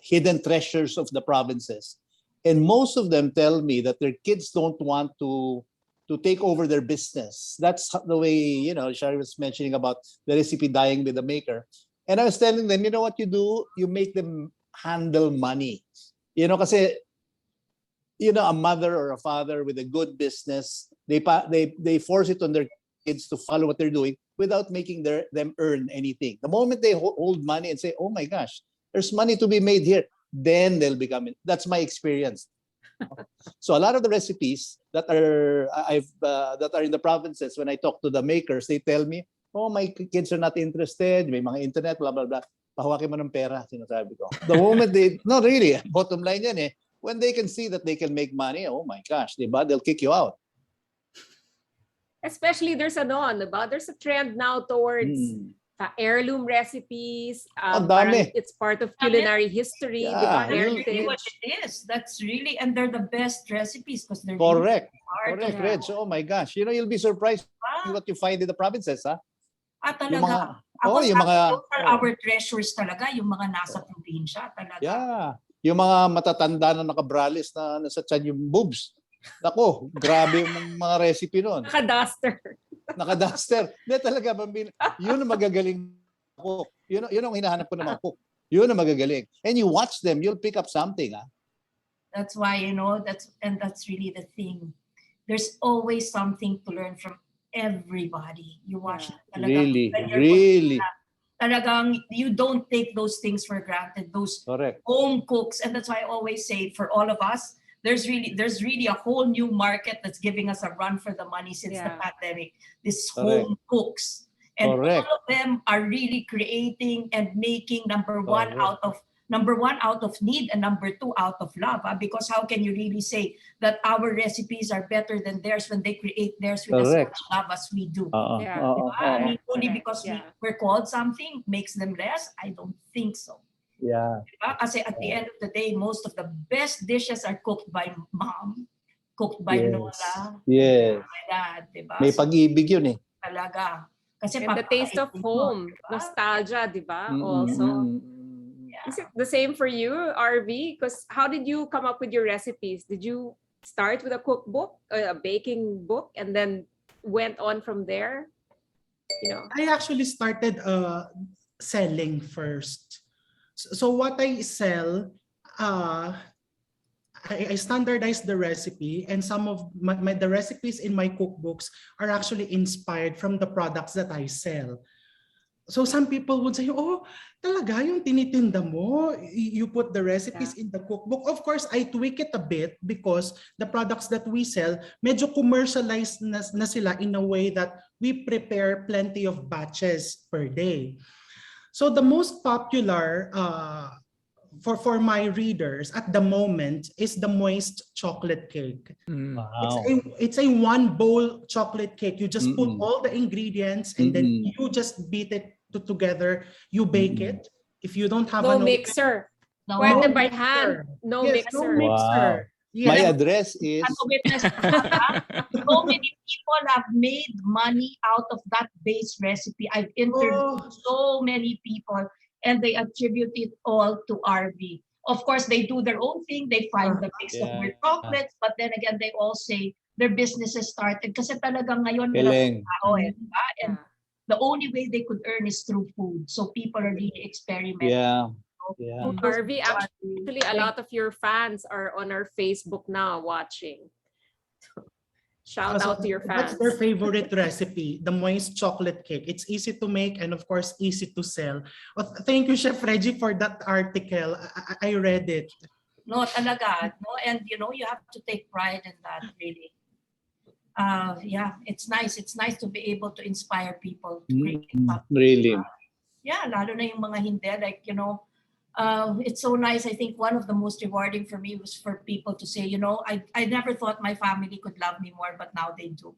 hidden treasures of the provinces, and most of them tell me that their kids don't want to take over their business. That's the way, Shari was mentioning about the recipe dying with the maker, and I was telling them, you know what you do? You make them handle money, kasi a mother or a father with a good business, they force it on their kids to follow what they're doing without making them earn anything. The moment they hold money and say, "Oh my gosh, there's money to be made here," then they'll become it. That's my experience. So a lot of the recipes that are in the provinces, when I talk to the makers, they tell me, "Oh, my kids are not interested. May mga internet, blah blah blah." Pahawakin mo ng pera, sinasabi ko. The moment no really, bottom line yan eh. When they can see that they can make money, oh my gosh, diba? They'll kick you out. Especially there's there's a trend now towards heirloom recipes. Ang Parang dami. it's part of culinary history, Yeah, di ba? That's you'll- really what Heritage. it is. That's really, and they're the best recipes because they're Correct. really hard. Correct, Yeah. Reg. Oh my gosh. You'll be surprised Ah, what you find in the provinces, ha? talaga. Yung mga, Ako, yung mga, those are our treasures talaga, yung mga nasa probinsya talaga. yeah. Yung mga matatanda na nakabralis na nasa tiyan yung boobs. Nako, grabe yung mga recipe nun. Naka-duster. Naka-duster. Hindi talaga, yun ang magagaling cook. Yun ang hinahanap ko ng mga cook. Yun ang magagaling. And you watch them, you'll pick up something, ha? That's why, that's really the thing. There's always something to learn from everybody. You watch talagang, Really, when you're really. talagang you don't take those things for granted, those Correct. home cooks. And that's why I always say for all of us, there's really a whole new market that's giving us a run for the money since the Yeah. pandemic. This Correct. home cooks. And Correct. all of them are really creating and making number one Correct. out of need and number two out of love. Because how can you really say that our recipes are better than theirs when they create theirs with as Correct. much love as we do? Yeah. I mean, only Correct. because Yeah. we're called something makes them less? I don't think so. Yeah. Diba? Kasi at the end of the day, most of the best dishes are cooked by mom, cooked by Yes. lola, Yes. by dad, diba? May So, pag-ibig yun eh. talaga. Kasi And the taste of papakainin mo, home. diba? Nostalgia, di ba? Mm-mm, Also. mm-mm. Is it the same for you, RV? Because how did you come up with your recipes? Did you start with a cookbook, a baking book, and then went on from there? I actually started selling first. So what I sell, I standardize the recipe, and some of the recipes in my cookbooks are actually inspired from the products that I sell. So some people would say, oh, talaga yung tinitinda mo, you put the recipes in the cookbook. Of course, I tweak it a bit because the products that we sell, medyo commercialized na sila in a way that we prepare plenty of batches per day. So the most popular for my readers at the moment is the moist chocolate cake. Wow. It's a one bowl chocolate cake. You just put all the ingredients and then you just beat it together. You bake it. If you don't have No an mixer. No, Pwede no by hand. mixer. No Yes, mixer. no mixer. Wow. Yes. My address is ano witness ko, so many people have made money out of that base recipe. I've interviewed so many people and they attribute it all to RV. Of course, they do their own thing. They find the mix of their chocolates, but then again, they all say their businesses started kasi talagang ngayon Galing. tao diba? And Yeah. the only way they could earn is through food. So people are really experimenting. Yeah. So Yeah. kudos RV, to actually, a lot of your fans are on our Facebook now watching. Shout out to your That's fans. their favorite recipe, the moist chocolate cake. It's easy to make and of course easy to sell. Thank you, Chef Reggie, for that article. I read it. No, talaga. No, and you know, you have to take pride in that, really. Yeah, it's nice. It's nice to be able to inspire people to create something. Really. Yeah, lalo na yung mga hindi. Like, you know, it's so nice. I think one of the most rewarding for me was for people to say, you know, I never thought my family could love me more, but now they do.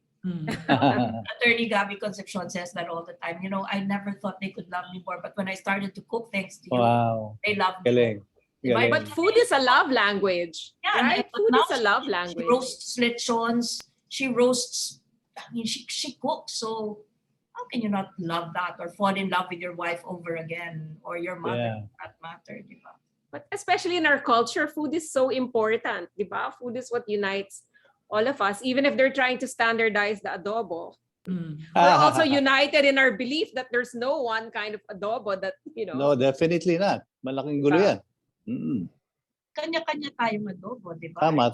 Attorney Gabby Concepcion says that all the time. You know, I never thought they could love me more, but when I started to cook thanks to you, Wow. they love me. Galing. Diba? But food is a love language. Yeah, right? but Food now is a love she language. roasts lechons. She roasts. I mean, she cooks. So how can you not love that or fall in love with your wife over again or your mother? For that matter, diba? But especially in our culture, food is so important, di ba? Food is what unites all of us, even if they're trying to standardize the adobo. We're also united in our belief that there's no one kind of adobo that, you know. No, definitely not. Malaking gulo yan. Kanya-kanya tayong adobo, di ba? Tama.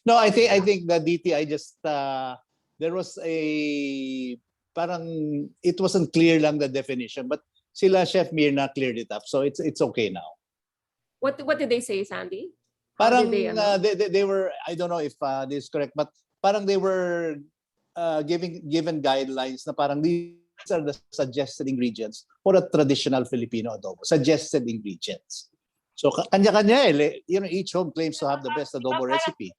No, I think the DTI just there was a parang it wasn't clear lang the definition, but sila Chef Mirna cleared it up, so it's okay now. What did they say, Sandy? How Parang did they, they were, I don't know if this is correct, but parang they were given guidelines na parang these are the suggested ingredients for a traditional Filipino adobo. Suggested ingredients. So kanya-kanya you know, each home claims to have the best adobo recipe.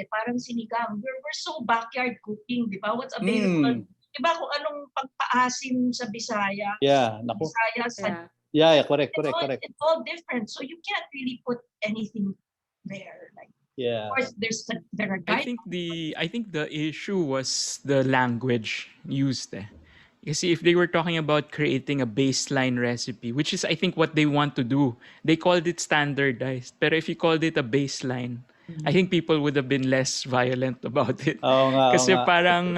Parang sinigang. We're so backyard cooking, di ba? What's available? Di ba kung anong pagpaasim sa Bisaya? Yeah, naku. Bisaya sa Yeah, correct. It's all different. So you can't really put anything there. Like, yeah. of course, there are I guidelines. think the issue was the language used. You see, if they were talking about creating a baseline recipe, which is I think what they want to do, they called it standardized. But if you called it a baseline, I think people would have been less violent about it. Kasi parang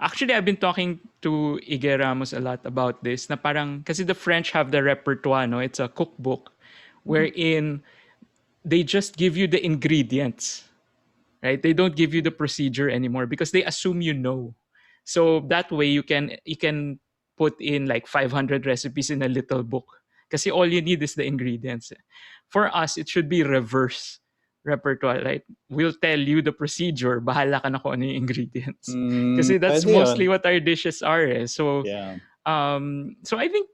actually I've been talking to Ige Ramos a lot about this. Na parang kasi the French have the repertoire, no? It's a cookbook wherein they just give you the ingredients, right? They don't give you the procedure anymore because they assume you know. So that way you can put in like 500 recipes in a little book. Kasi all you need is the ingredients. For us, it should be reverse repertoire, right? We'll tell you the procedure, bahala ka na kung ano yung ingredients. Kasi that's mostly what our dishes are. So, so I think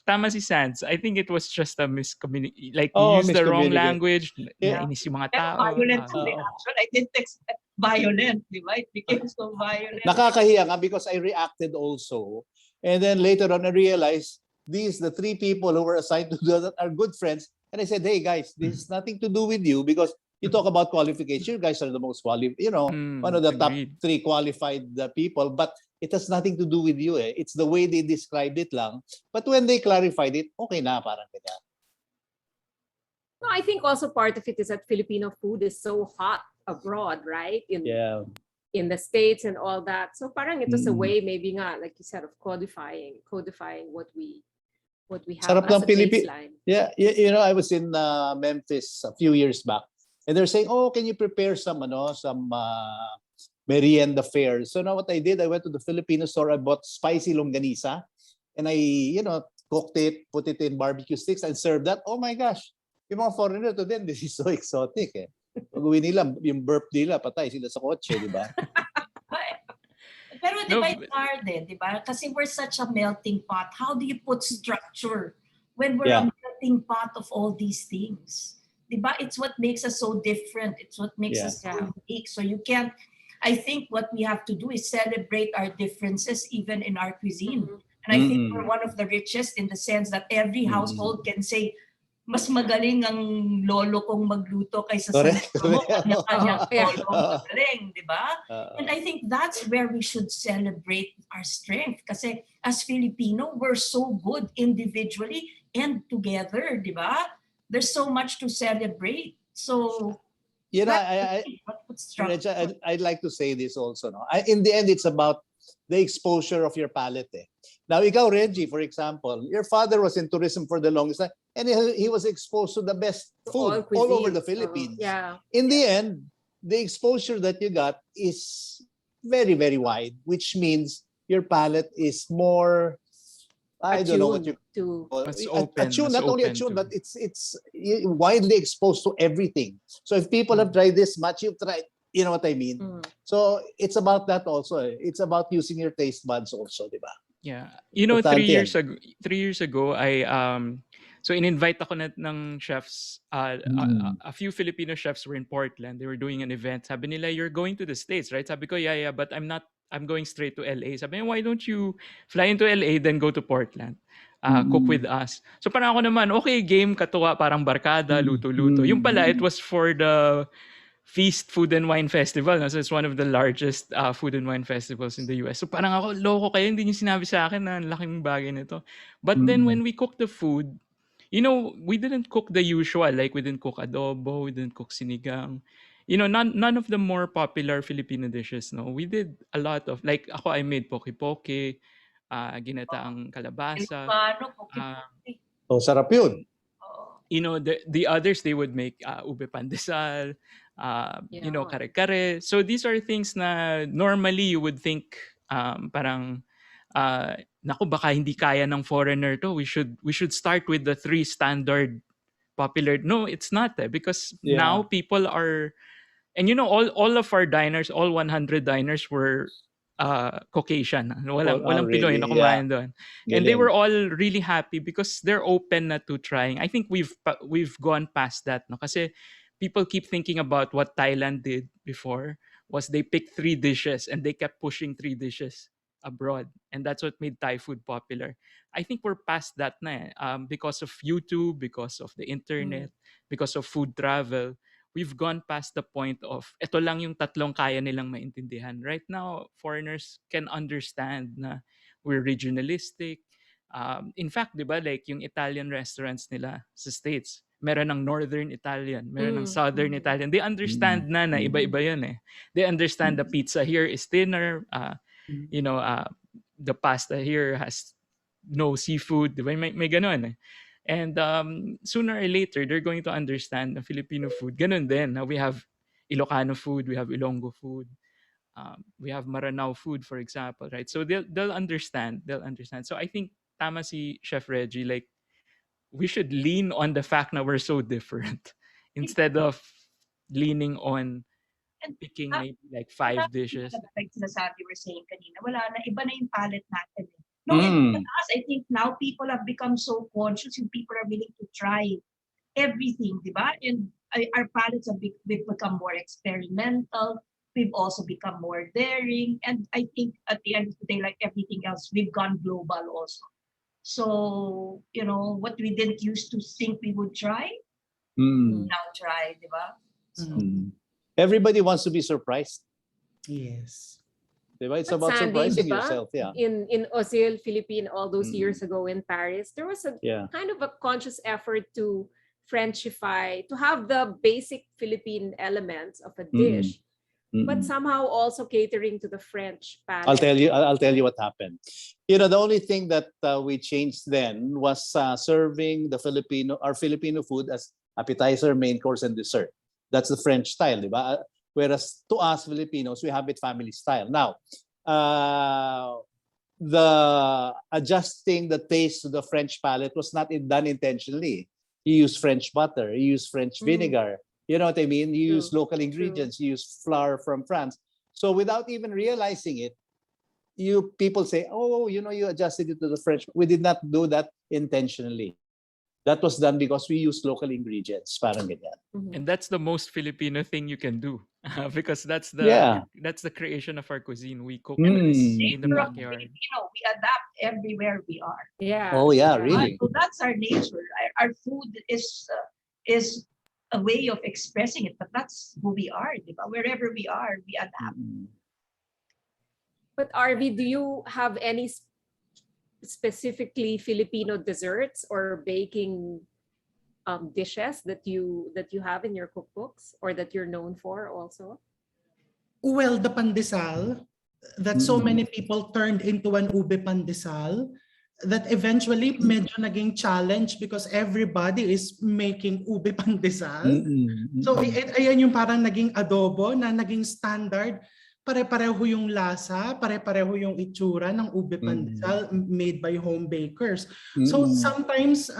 tama si Sans. I think it was just a miscommunication. Like, you use the wrong language. Nainis yung mga tao. Violent reaction. I didn't expect violent, di ba? It became so violent. Nakakahiya nga because I reacted also. And then later on, I realized the three people who were assigned to do that are good friends. And I said, hey guys, this has nothing to do with you because you talk about qualification. You guys are the most qualified, you know, one of the top 3 qualified people. But it has nothing to do with you. It's the way they described it lang. But when they clarified it, okay na, parang ganyan. No, I think also part of it is that Filipino food is so hot abroad, right? In the States and all that. So parang it was a way, maybe nga, like you said, of codifying what we have Sarap as ng a baseline. Yeah, you know, I was in Memphis a few years back, and they're saying, "Oh, can you prepare some merienda fare?" So now what I did, I went to the Filipino store. I bought spicy longganisa, and I, cooked it, put it in barbecue sticks, and served that. Oh my gosh, yung mga foreigner to them, this is so exotic eh. Pag-uwi nila, yung burp nila, patay sila sa kotse, di ba? Pero di No, ba it's hard eh, di ba? Kasi we're such a melting pot. How do you put structure when we're a Yeah. melting pot of all these things? Di ba? It's what makes us so different. It's what makes Yeah. us so unique. So you can't, I think what we have to do is celebrate our differences even in our cuisine. And I think we're one of the richest in the sense that every household can say, mas magaling ang lolo kong magluto kaysa sa Correct. lolo mo. Kanya-kanyang Yeah. lolo ang magaling, di ba? Uh, And I think that's where we should celebrate our strength. Kasi as Filipino, we're so good individually and together, di ba? There's so much to celebrate. So, Reg, I'd like to say this also. No? In the end, it's about the exposure of your palate. Eh. Now, ikaw, Reggie, for example, your father was in tourism for the longest time, and he was exposed to the best food all over the Philippines. Yeah. In the end, the exposure that you got is very, very wide, which means your palate is more, I don't know what you call it. Mas open, Attuned, mas not only open attuned, to- but it's widely exposed to everything. So if people have tried this much, you've tried, you know what I mean? So it's about that also. It's about using your taste buds also, di ba? Yeah. You know, Importante 3 years ago, so in-invite ako ng chefs, a few Filipino chefs were in Portland. They were doing an event. Sabi nila, you're going to the States, right? Sabi ko, yeah, but I'm going straight to LA. Sabi niya, why don't you fly into LA, then go to Portland? Cook with us. So parang ako naman, okay, game, katuwa, parang barkada, luto-luto. Yung pala, it was for the Feast Food and Wine Festival. No? So it's one of the largest food and wine festivals in the US. So parang ako, loko kayo, hindi niyo sinabi sa akin na laking bagay nito. But then when we cooked the food, we didn't cook the usual. Like we didn't cook adobo, we didn't cook sinigang. None of the more popular Filipino dishes. No, we did a lot of, like ako, I made poke-poke, ginataang kalabasa. paano, Uh, So sarap yun. the others, they would make ube pandesal, kare-kare. So these are things na normally you would think parang naku, baka hindi kaya ng foreigner to. We should start with the three standard popular. No, it's not because now people are, and all of our diners, all 100 diners were Caucasian. Walang Pinoy really? na kumain doon. And they Galing. were all really happy because they're open na to trying. I think we've gone past that, no? Kasi people keep thinking about what Thailand did before was they picked 3 dishes and they kept pushing 3 dishes abroad, and that's what made Thai food popular. I think we're past that na because of YouTube, because of the internet, because of food travel. We've gone past the point of ito lang yung tatlong kaya nilang maintindihan. Right now, foreigners can understand na we're regionalistic. In fact, di ba, like yung Italian restaurants nila sa States, meron ng Northern Italian, meron ng Southern Italian. They understand na iba-iba yun eh. They understand the pizza here is thinner, the pasta here has no seafood, di ba? May ganun eh. And sooner or later, they're going to understand the Filipino food. Ganun din. We have Ilocano food, we have Ilonggo food, we have Maranao food, for example, right? So they'll understand. They'll understand. So I think tama si Chef Reggie, like we should lean on the fact that we're so different instead of leaning on picking maybe like 5 dishes. Like sinasabi we're saying kanina, wala na, iba na yung palette natin. No, and us, I think now people have become so conscious and people are willing to try everything, di ba? And our palettes we've become more experimental. We've also become more daring. And I think at the end of the day, like everything else, we've gone global also. So, what we didn't used to think we would try, now try, di ba? So, Everybody wants to be surprised. Yes. Diba? It's But about Sandy, surprising diba? yourself. Yeah. In Ozil, Philippine, all those years ago in Paris, there was a kind of a conscious effort to Frenchify, to have the basic Philippine elements of a dish, but somehow also catering to the French palate. I'll tell you what happened. The only thing that we changed then was serving our Filipino food as appetizer, main course, and dessert. That's the French style, diba? Whereas to us Filipinos, we have it family style. Now, the adjusting the taste to the French palate was not done intentionally. You use French butter, you use French vinegar. You know what I mean? You use True. local ingredients, you use flour from France. So without even realizing it, people say, oh, you know, you adjusted it to the French. We did not do that intentionally. That was done because we use local ingredients. Parang ganyan. And that's the most Filipino thing you can do because that's Yeah. the creation of our cuisine. We cook Mm. in the Nature of backyard. Filipino, we adapt everywhere we are. Yeah. Oh yeah, really? So that's our nature. Our food is a way of expressing it, but that's who we are. Diba? Wherever we are, we adapt. But RV, do you have any specifically Filipino desserts or baking dishes that you have in your cookbooks or that you're known for also? Well, the pandesal that so many people turned into an ube pandesal that eventually medyo naging challenge because everybody is making ube pandesal. So ayan yung parang naging adobo na naging standard. Pare-pareho yung lasa, pare-pareho yung itsura ng ube pandesal made by home bakers. So sometimes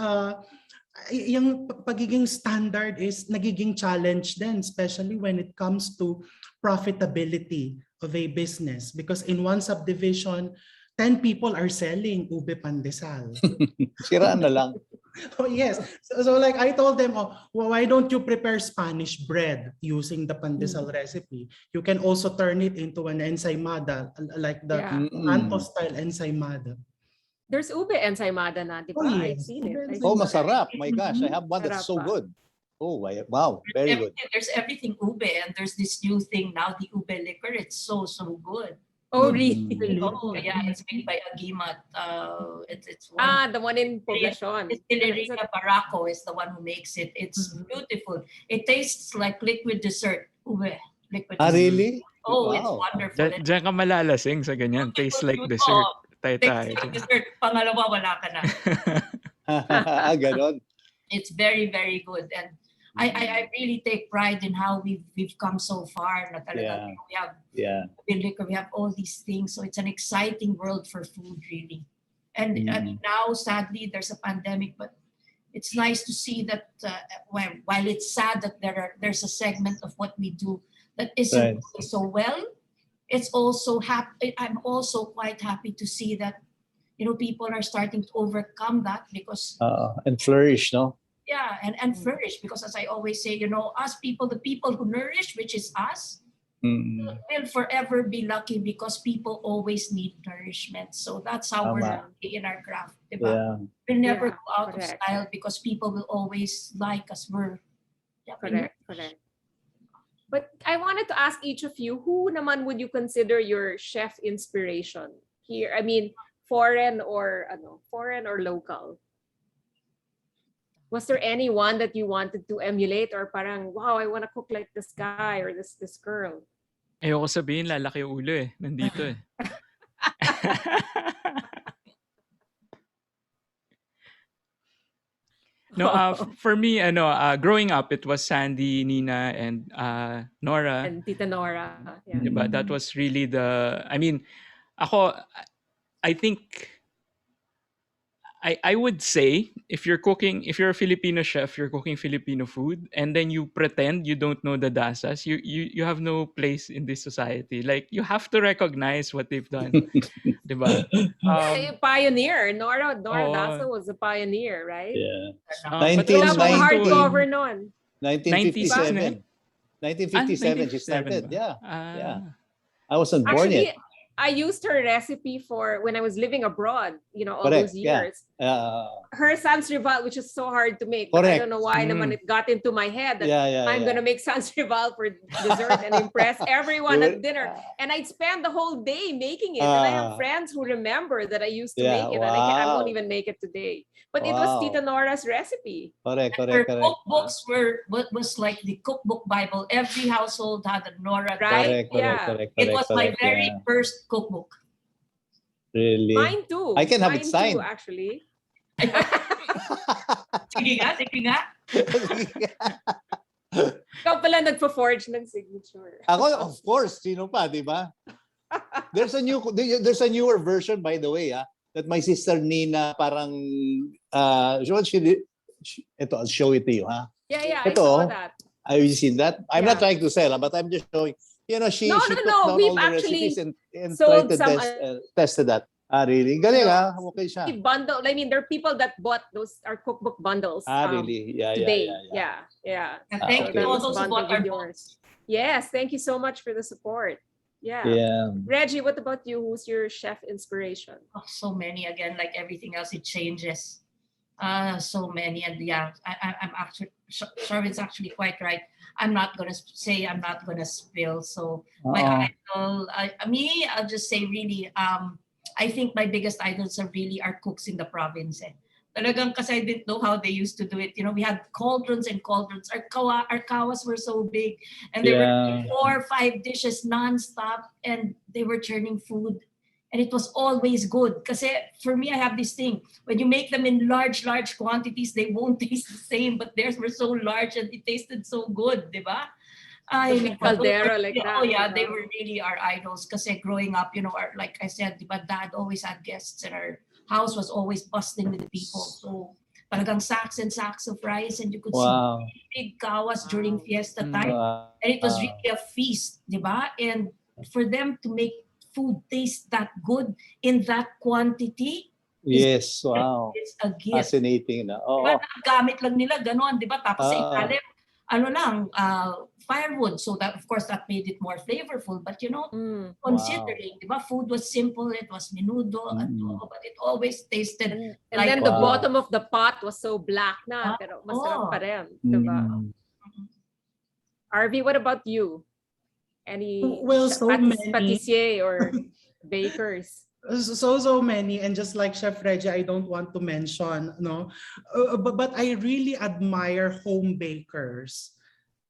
yung pagiging standard is nagiging challenge din, especially when it comes to profitability of a business. Because in one subdivision, 10 people are selling ube pandesal. Siraan na lang. Oh yes. So like I told them, oh, well, why don't you prepare Spanish bread using the pandesal recipe? You can also turn it into an ensaymada, like the Anto style ensaymada. There's ube ensaymada na, di ba? Oh, I've yes. seen it. Ube I've Oh, seen it. masarap. My gosh, I have one that's so Sarap pa. good. Oh, wow, very good. There's everything ube, and there's this new thing now, the ube liquor. It's so good. Oh, really? Oh yeah, it's made by Agimat. It's one. The one in Poblacion. Distillery Barako is the one who makes it. It's beautiful. It tastes like liquid dessert. Ube, liquid dessert. Really? Oh, it's Wow. wonderful. Diyan ka malalasing sa ganyan. Tastes like dessert. Tastes like dessert. Pangalawa, wala ka na. Ganon. It's very, very good. And I really take pride in how we've come so far. Na talaga, we have liquor, we have all these things. So it's an exciting world for food, really. And now, sadly, there's a pandemic, but it's nice to see that while it's sad that there's a segment of what we do that isn't doing so well, it's also I'm also quite happy to see that people are starting to overcome that because and flourish, no? yeah, and flourish, because as I always say, us people, the people who nourish, which is us, will forever be lucky because people always need nourishment. So that's how we're lucky in our craft. Diba? Yeah. We'll never go out correct. of style because people will always like us. Correct. But I wanted to ask each of you, who naman would you consider your chef inspiration here? I mean, foreign or local? Was there anyone that you wanted to emulate or parang, wow, I want to cook like this guy or this girl? Ayoko sabihin, lalaki yung ulo eh. Nandito eh. No, for me, growing up, it was Sandy, Nina, and Nora. And Tita Nora. Yeah. Diba? That was really I think I would say if you're a Filipino chef, you're cooking Filipino food, and then you pretend you don't know the dasas, you have no place in this society. Like, you have to recognize what they've done. Diba? Pioneer. Nora Dasa was a pioneer, right? Yeah. But Wala pong 1990. hardcover nun. 1957. 1957 she started. Yeah. I wasn't born Actually, yet. I used her recipe for when I was living abroad, all Correct, those years. Her sans rival, which is so hard to make. But I don't know why naman it got into my head that I'm going to make sans rival for dessert and impress everyone at dinner. And I'd spend the whole day making it. And I have friends who remember that I used to make it. And I won't even make it today. But it was Tita Nora's recipe. Correct. Her cookbooks was like the cookbook Bible. Every household had a Nora. Right? Correct. It was my very first cookbook. Really? Mine too. I can have Mine it signed. too, actually. Sige nga. Ikaw pala nagpo-forge ng signature. Ako, of course, sino pa, di ba? There's a newer version, by the way, that my sister Nina parang she did. Ito, I'll show it to you, ha. Yeah, I saw Ito, that. have you seen that? I'm not Yeah. trying to sell, but I'm just showing. You know, she No, she no, took no. down We've all the recipes actually and tried sold to some tested that. Really? Galing, okay siya. bundle. I mean, there are people that bought those our cookbook bundles Really? Yeah. today. Yeah. And Ah, thank So you to that okay. all was those who bundled bought with our yours. books. Yes, thank you so much for the support. Yeah. Yeah. Reggie, what about you? Who's your chef inspiration? Oh, so many again, like everything else, it changes. So many, and yeah, I'm actually Sherwin's actually quite right. I'm not gonna say, I'm not gonna spill. So my Oo. idol, me, I'll just say really, I think my biggest idols are really our cooks in the province. Eh. Talagang kasi I didn't know how they used to do it. You know, we had cauldrons and cauldrons. Our kawas were so big, and they were Yeah. 4 or 5 dishes nonstop, and they were churning food, and it was always good. Kasi for me, I have this thing: when you make them in large quantities, they won't taste the same. But theirs were so large and it tasted so good, di ba? The Ay, big nako, those were, caldera like oh that. yeah, they diba? were really our idols. Kasi growing up, you know, like I said, di ba, Dad always had guests, and our house was always bustling with people. So talagang sacks and sacks of rice, and you could see Wow. big kawas during Wow. fiesta Mm. time. Wow. And it was really a feast, di ba? And for them to make food taste that good in that quantity Yes. Wow. is a gift. Fascinating na. Di ba? Oo. Nakagamit lang nila, gano'n, di ba? Tapos sa Ah. ilalim, ano lang, firewood. So that, of course, that made it more flavorful. But you know, Mm. considering, di ba, food was simple, it was menudo, adobo, but it always tasted And like then the Wow. bottom of the pot was so black na, pero masarap pa oh. rin, diba? Mm. RV, what about you? Any Well, so many. patissier or bakers? So many, and just like Chef Reggie, I don't want to mention, no, but I really admire home bakers.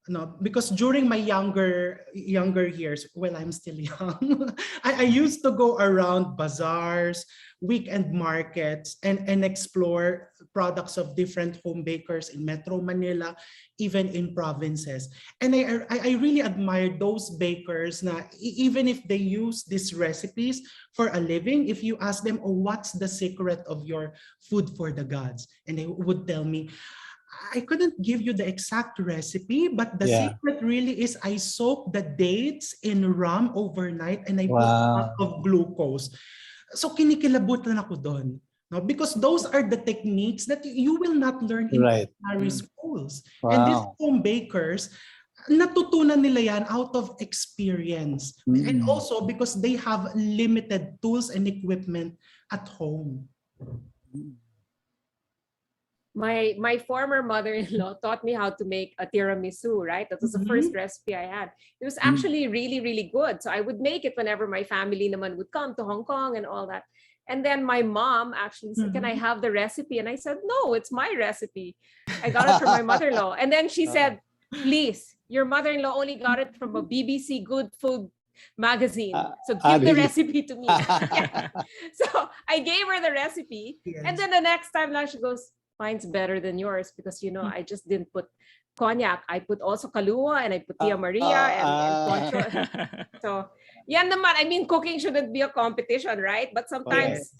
No, because during my younger years, well, I'm still young, I used to go around bazaars, weekend markets, and explore products of different home bakers in Metro Manila, even in provinces. And I really admire those bakers na even if they use these recipes for a living, if you ask them, oh, what's the secret of your food for the gods? And they would tell me, I couldn't give you the exact recipe, but the Yeah. secret really is I soak the dates in rum overnight and I put a lot Wow. of glucose. So kinikilabutan ako doon. No? Because those are the techniques that you will not learn in Right. culinary Mm. schools. And these Wow. home bakers, natutunan nila yan out of experience. And Mm. also because they have limited tools and equipment at home. My former mother-in-law taught me how to make a tiramisu, right? That was the first recipe I had. It was actually really, really good. So I would make it whenever my family naman would come to Hong Kong and all that. And then my mom actually said, "Can I have the recipe?" And I said, "No, it's my recipe. I got it from my mother-in-law." And then she said, "Please, your mother-in-law only got it from a BBC Good Food magazine. So give the Really? recipe to me." Yeah. So I gave her the recipe. And Yes. then the next time now she goes, "Mine's better than yours because I just didn't put cognac. I put also Kahlua and I put Tia Maria and Poncho." So yan naman. I mean, cooking shouldn't be a competition, right? But Correct. sometimes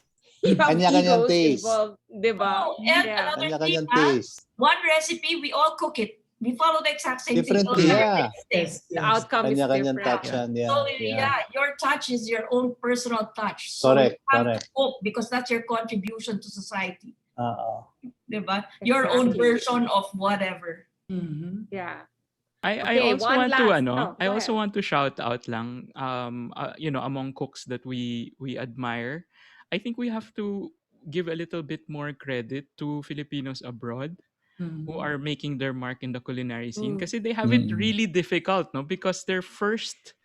you have Kanya-kanyang egos taste. involved, diba? Oh, and Yeah. another thing, Kanya-kanyang taste. one recipe, we all cook it. We follow the exact same thing. Differently, So yeah. Yes, The yes. outcome is Kanya-kanyang different. touch yan. So Yeah. your touch is your own personal touch. So Correct, you have correct. to cook because that's your contribution to society. Oo. Diba? Your own Exactly. version of whatever. Yeah. I Okay, also one want to last. Oh, I go also ahead. want to shout out lang among cooks that we admire. I think we have to give a little bit more credit to Filipinos abroad who are making their mark in the culinary scene Mm. kasi they have it Mm. really difficult, no, because their first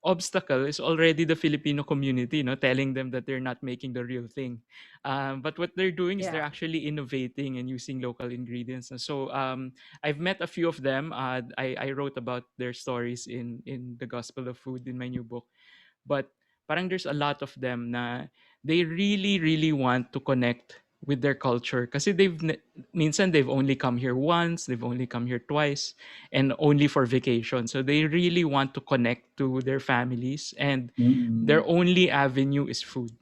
obstacle is already the Filipino community, no, telling them that they're not making the real thing. But what they're doing is they're Yeah. actually innovating and using local ingredients. And so I've met a few of them. I wrote about their stories in the Gospel of Food in my new book. But parang there's a lot of them na they really, really want to connect with their culture kasi minsan they've only come here once, they've only come here twice, and only for vacation. So they really want to connect to their families, and Mm-mm. their only avenue is food.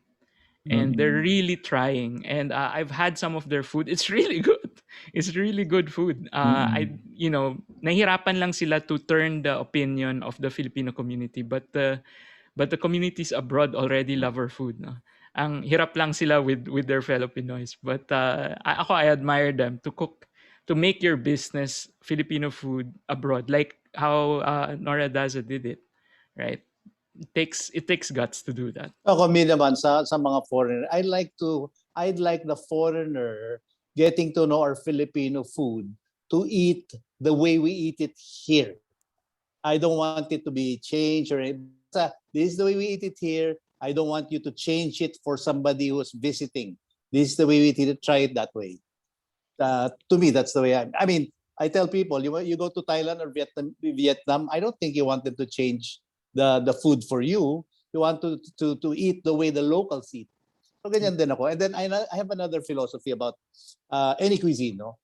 And they're Mm-mm. really trying, and I've had some of their food. It's really good. It's really good food. I Mm-mm. nahirapan lang sila to turn the opinion of the Filipino community, but the communities abroad already love our food, no? Ang hirap lang sila with their fellow Pinoys. But I admire them to cook, to make your business Filipino food abroad, like how Nora Daza did it, right? It takes guts to do that. Ako naman sa mga foreigner, I'd like the foreigner getting to know our Filipino food to eat the way we eat it here. I don't want it to be changed or this is the way we eat it here. I don't want you to change it for somebody who's visiting. This is the way we eat it. Try it that way. To me, that's the way I mean, I tell people, you go to Thailand or Vietnam, I don't think you want them to change the food for you. You want to eat the way the locals eat. So ganyan din ako. And then I have another philosophy about any cuisine, no?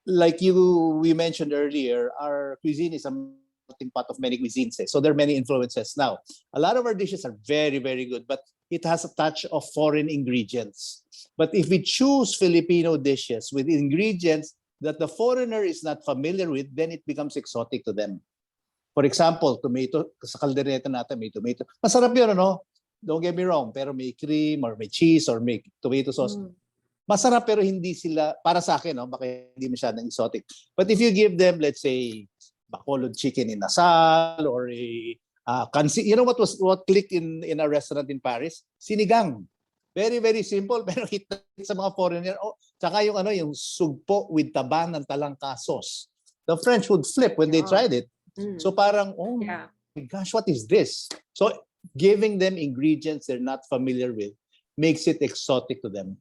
Like we mentioned earlier, our cuisine is a melting pot of many cuisines. So there are many influences now. A lot of our dishes are very, very good, but it has a touch of foreign ingredients. But if we choose Filipino dishes with ingredients that the foreigner is not familiar with, then it becomes exotic to them. For example, tomato, sa kaldereta natin may tomato. Masarap yun, ano? Don't get me wrong, pero may cream or may cheese or may tomato sauce. Masarap pero hindi sila, para sa akin, no? Baka hindi masyadong exotic. But if you give them, let's say, bacolod chicken in asal or a you know what clicked in a restaurant in Paris? Sinigang. Very, very simple pero hit sa mga foreigner. Oh, tsaka yung sugpo with taba ng talangka sauce. The French would flip when they tried it. So parang, oh my gosh, what is this? So giving them ingredients they're not familiar with makes it exotic to them.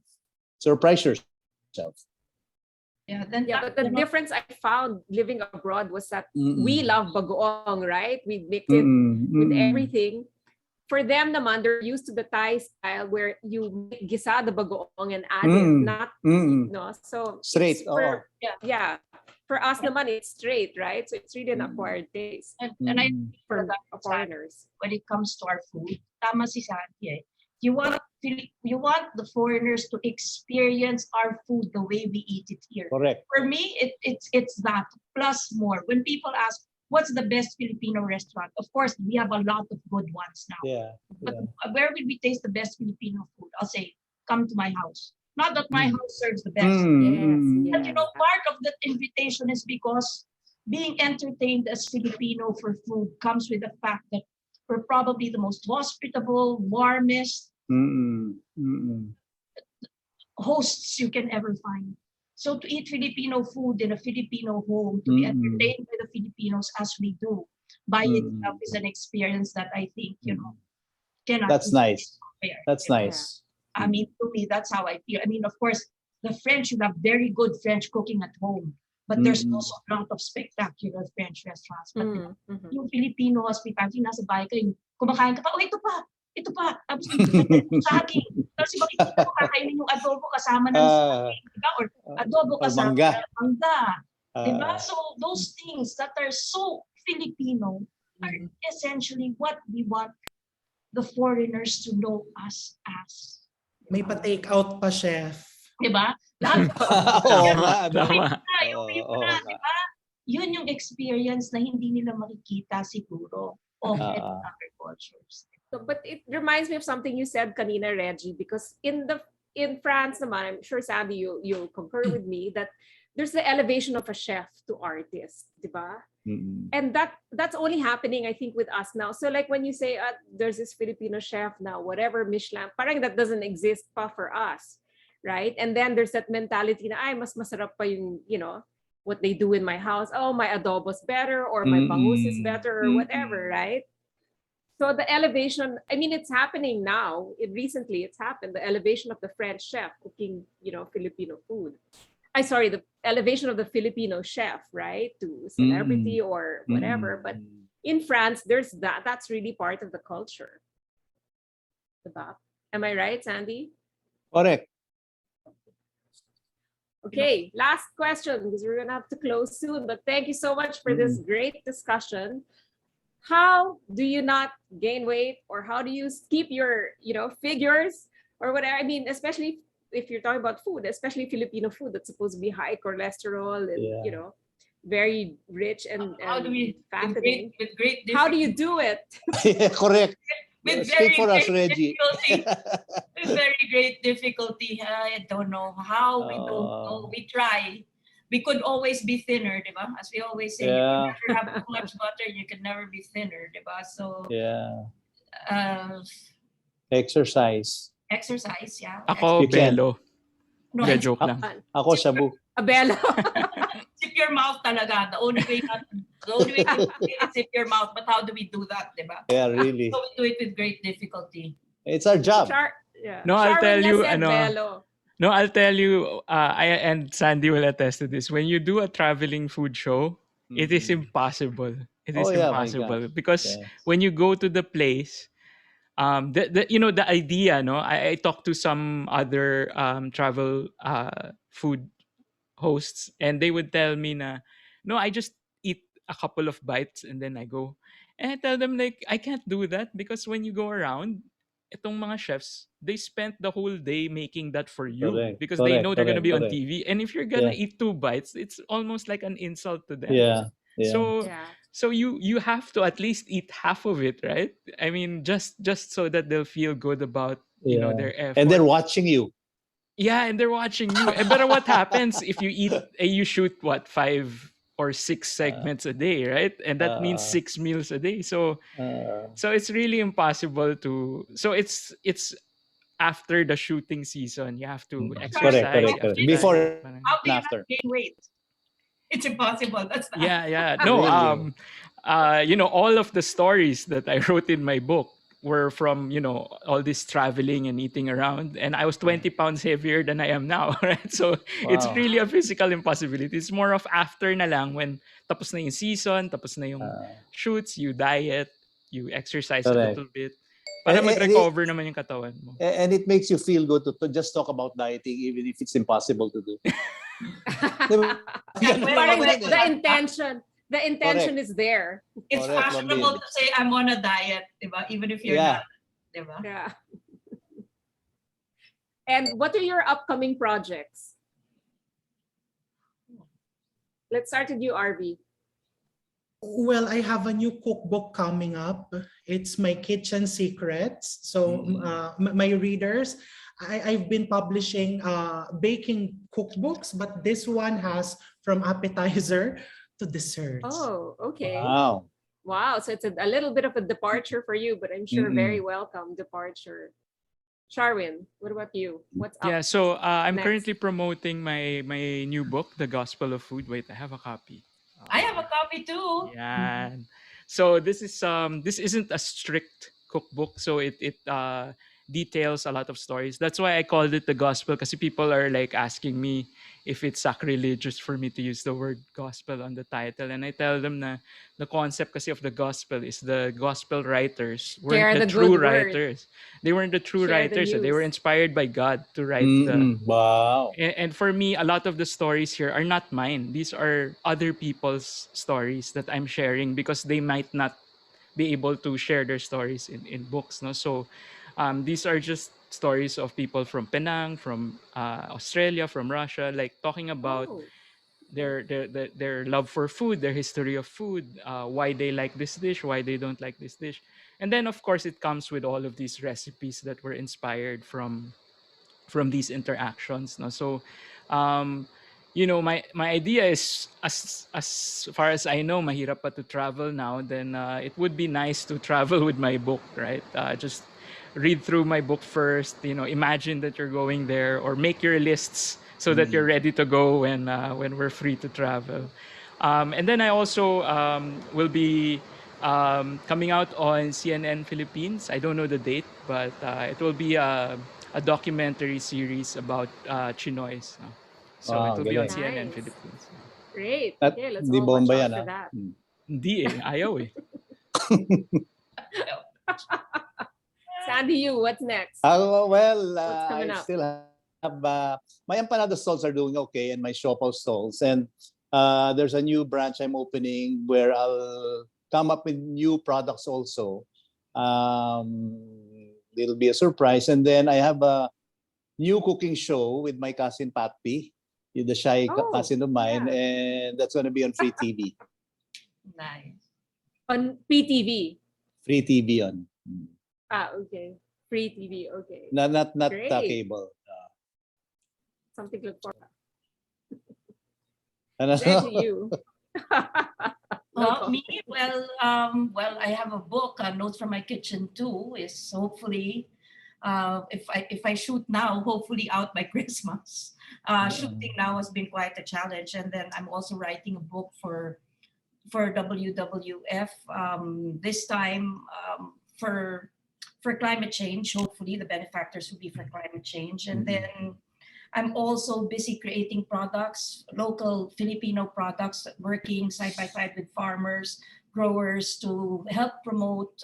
Surprise yourself. Yeah, but the difference I found living abroad was that we love bagoong, right? We mix it with everything. For them naman, they're used to the Thai style where you make gisa the bagoong and add it, not no. So straight. For us naman, it's straight, right? So it's really an acquired taste. And I for that foreigners. When it comes to our food, tama si Santi. You want the foreigners to experience our food the way we eat it here. Correct. For me, it's that plus more. When people ask, what's the best Filipino restaurant? Of course, we have a lot of good ones now. Yeah. But where will we taste the best Filipino food? I'll say, come to my house. Not that my house serves the best. But part of that invitation is because being entertained as Filipino for food comes with the fact that we're probably the most hospitable, warmest hosts you can ever find. So to eat Filipino food in a Filipino home, to be entertained by the Filipinos as we do, by itself is an experience that I think, cannot. That's nice. Compared. That's nice. I mean, to me, that's how I feel. I mean, of course, the French, you have very good French cooking at home, but there's also a lot of spectacular French restaurants. But yung Filipino hospitality, nasa bahay ka, kumakain ka pa, ito pa, tapos saging. Tapos makikita mo kakainin yung adobo kasama ng saging, diba? Or adobo kasama ng mangga. Diba? So those things that are so Filipino are essentially what we want the foreigners to know us as. May pa-take out pa, chef. Diba? Tama. Diba? Yun yung experience na hindi nila makikita siguro of other cultures. So, but it reminds me of something you said kanina, Reggie, because in France naman, I'm sure Sandy, you concur with me that there's the elevation of a chef to artist, diba? And that's only happening, I think, with us now. So like when you say there's this Filipino chef now, whatever Michelin, parang that doesn't exist pa for us, right? And then there's that mentality na mas masarap pa yung, what they do in my house. Oh, my adobo's better, or my bangus is better, or whatever, right? So the elevation, I mean, it's happening now. Recently, it's happened. The elevation of the French chef cooking, Filipino food. The elevation of the Filipino chef, right, to celebrity or whatever. But in France, there's that. That's really part of the culture. Am I right, Sandy? Correct. Okay, last question because we're gonna have to close soon. But thank you so much for this great discussion. How do you not gain weight, or how do you keep your, figures or whatever? I mean, especially if you're talking about food, especially Filipino food that's supposed to be high cholesterol and Yeah. very rich and How do we, fattening. with great How do difficulty, you do it? Yeah, correct. with Speak very for us, great Reggie. difficulty, with very great difficulty. I don't know how, we don't know. Oh, We try. We could always be thinner, di ba? As we always say, you can yeah, never have too much butter, you can never be thinner, di ba? So, yeah. uh, Exercise. exercise, yeah. Ako, You can. Belo. No, De and joke lang. Ako, shabu. Abelo. sip your mouth talaga. The only way to do it is sip your mouth. But how do we do that, di ba? Yeah, really. So we do it with great difficulty. It's our job. Yeah. No, I'll tell Sharwin you, said Belo. No, I'll tell you, I and Sandy will attest to this. When you do a traveling food show, it is Mhm. impossible. It Oh, is yeah, my gosh. impossible because Yes. when you go to the place, the idea, no, I talked to some other travel food hosts, and they would tell me na, no, I just eat a couple of bites and then I go. And I tell them like I can't do that because when you go around, itong mga chefs, they spent the whole day making that for you Correct, because they correct, know they're gonna correct, be on correct. TV. And if you're gonna Yeah, eat two bites, it's almost like an insult to them. yeah, yeah, So Yeah. so you have to at least eat half of it, right? I mean, just so that they'll feel good about yeah. their And they're effort. watching you. Yeah, and they're watching you. But what happens if you eat, you shoot what, 5 or 6 Uh, segments a day, right? And that means uh, 6 meals a day. So uh, so it's really impossible to. So it's after the shooting season, you have to Sorry, correct, exercise. correct, You have correct. to question. Before diet. and Parang, How do you after. not gain weight? It's impossible. That's the yeah, yeah. No, Really? all of the stories that I wrote in my book were from, all this traveling and eating around. And I was 20 pounds heavier than I am now, right? So it's Wow. really a Wow. physical impossibility. It's more of after na lang when tapos na yung season, tapos na yung Uh, shoots, you diet, you exercise a correct. little bit para And it, mag-recover naman yung katawan mo. and it makes you feel good to just talk about dieting even if it's impossible to do. Di ba? Ganun lang Parang ako the, nun the eh. intention, the intention Correct. is there. It's Correct, fashionable Mabel. to say I'm on a diet, diba? Even if you're Yeah. not, diba? Yeah. And what are your upcoming projects? Let's start with you, RV. Well, I have a new cookbook coming up. It's my kitchen secrets. So my readers, I've been publishing baking cookbooks, but this one has from appetizer to desserts. Oh, okay. Wow. Wow. So it's a little bit of a departure for you, but I'm sure very welcome departure. Sharwin, what about you? What's up? Yeah, so I'm next? currently promoting my new book, The Gospel of Food. Wait, I have a copy. I have a copy too. Yeah. So this isn't a strict cookbook. So it details a lot of stories. That's why I called it the gospel, because people are like asking me if it's sacrilegious for me to use the word gospel on the title. And I tell them na the concept kasi of the gospel is the gospel writers weren't Share the the true good word. writers. They weren't the true Share the writers. They were news. inspired by God to write the. Wow. And for me, a lot of the stories here are not mine. These are other people's stories that I'm sharing because they might not be able to share their stories in books. No, so these are just stories of people from Penang, from Australia, from Russia, like talking about Oh, their love for food, their history of food, why they like this dish, why they don't like this dish, and then of course it comes with all of these recipes that were inspired from these interactions. No, so my idea is, as far as I know, mahirap pa to travel now. Then it would be nice to travel with my book, right? Just read through my book first. Imagine that you're going there, or make your lists so that you're ready to go when we're free to travel. And then I also will be coming out on CNN Philippines. I don't know the date, but it will be a documentary series about Chinoys. No? So it Wow, will be on galing. CNN nice. Philippines. Great. At Okay, let's di all watch bomba out yan for ah. that. Hindi eh, ayaw eh. Sandy, you, what's next? Well, What's coming I up? still have my empanada stalls are doing okay, and my siopaw stalls. And there's a new branch I'm opening where I'll come up with new products also. It'll be a surprise. And then I have a new cooking show with my cousin Patpi, the shy cousin of mine, yeah. and that's going to be on free TV. Nice. On PTV. Free TV on. Okay. Free TV. Okay. Not Great. cable. Something to look forward Ano? to. you. Me? Well, I have a book, Notes from My Kitchen too. Is hopefully, if I shoot now, hopefully out by Christmas. Shooting now has been quite a challenge, and then I'm also writing a book for WWF. This time for climate change. Hopefully, the benefactors will be for climate change, and then I'm also busy creating products, local Filipino products, working side by side with farmers, growers to help promote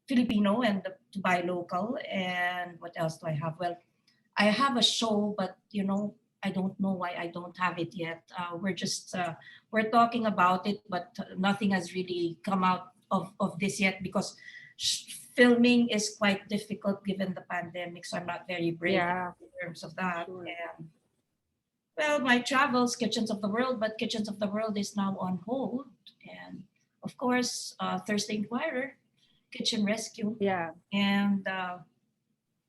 Filipino and to buy local. And what else do I have? Well, I have a show, but I don't know why I don't have it yet. We're talking about it, but nothing has really come out of this yet because filming is quite difficult given the pandemic. So I'm not very brave in terms of that. Sure. And well, my travels, Kitchens of the World, but Kitchens of the World is now on hold. And of course, Thursday Inquirer, Kitchen Rescue. Yeah. And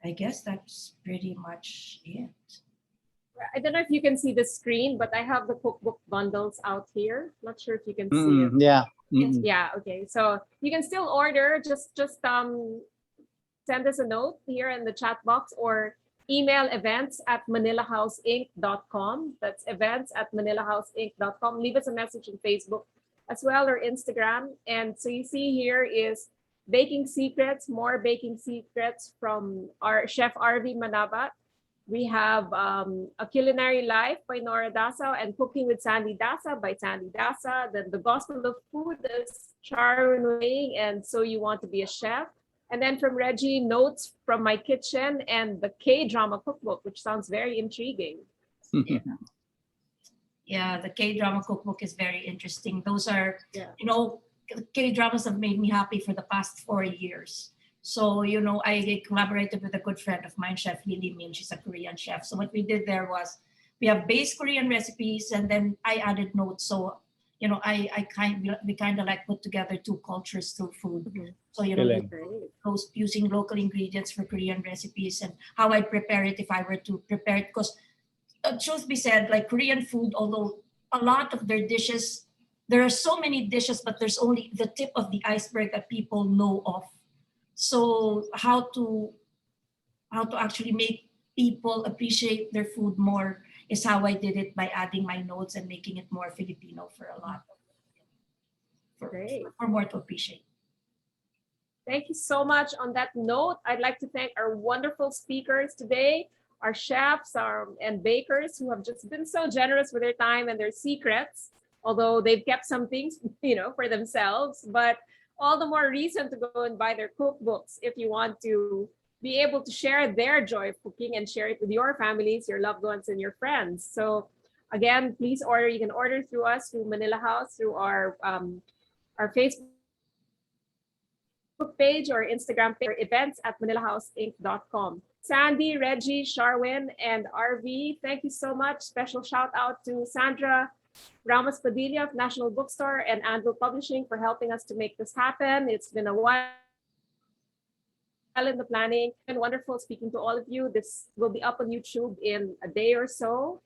I guess that's pretty much it. I don't know if you can see the screen, but I have the cookbook bundles out here. Not sure if you can see it. Yeah. Yeah. Okay. So you can still order. Just send us a note here in the chat box or email events@manilahouseinc.com. That's events@manilahouseinc.com. Leave us a message on Facebook as well or Instagram. And so you see here is baking secrets, more baking secrets from our chef RV Manabat. We have A Culinary Life by Nora Dasa and Cooking with Sandy Dasa by Sandy Dasa. Then The Gospel of Food is Sharon Wang and So You Want to Be a Chef. And then from Reggie, Notes from My Kitchen and the K-Drama Cookbook, which sounds very intriguing. Yeah, the K-Drama Cookbook is very interesting. Those are, Yeah. K-dramas have made me happy for the past 4 years. So, I collaborated with a good friend of mine, Chef Lily Min. She's a Korean chef. So what we did there was we have base Korean recipes and then I added notes. So, we kind of like put together two cultures through food. So, using local ingredients for Korean recipes and how I prepare it if I were to prepare it. Because truth be said, like Korean food, although a lot of their dishes, there are so many dishes, but there's only the tip of the iceberg that people know of. So how to actually make people appreciate their food more is how I did it by adding my notes and making it more Filipino for a lot for more to appreciate. Thank you so much. On that note, I'd like to thank our wonderful speakers today, our chefs and bakers who have just been so generous with their time and their secrets, although they've kept some things, for themselves, but all the more reason to go and buy their cookbooks if you want to be able to share their joy of cooking and share it with your families, your loved ones, and your friends. So again, please order. You can order through us, through Manila House, through our Facebook page or Instagram page, or events@manilahouseinc.com. Sandy, Reggie, Sharwin, and RV, thank you so much. Special shout out to Sandra Ramos Padilla of National Bookstore and Anvil Publishing for helping us to make this happen. It's been a while in the planning and wonderful speaking to all of you. This will be up on YouTube in a day or so.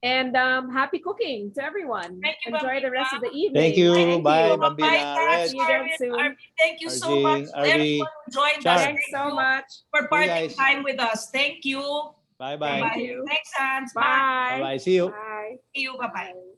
And happy cooking to everyone. Thank you, Enjoy the rest of the evening. Thank you. Bye, Bye, Bambina. Thanks, See you again Arvin, soon. Arvin, thank you so RG, much. RV, Everyone who joined us. Char. Thanks so much. For parting guys. time with us. Thank you. Bye-bye. Thank Bye. you. Thanks, Hans. Bye. Bye. Bye-bye. See you. Bye. See you. Bye-bye. Bye.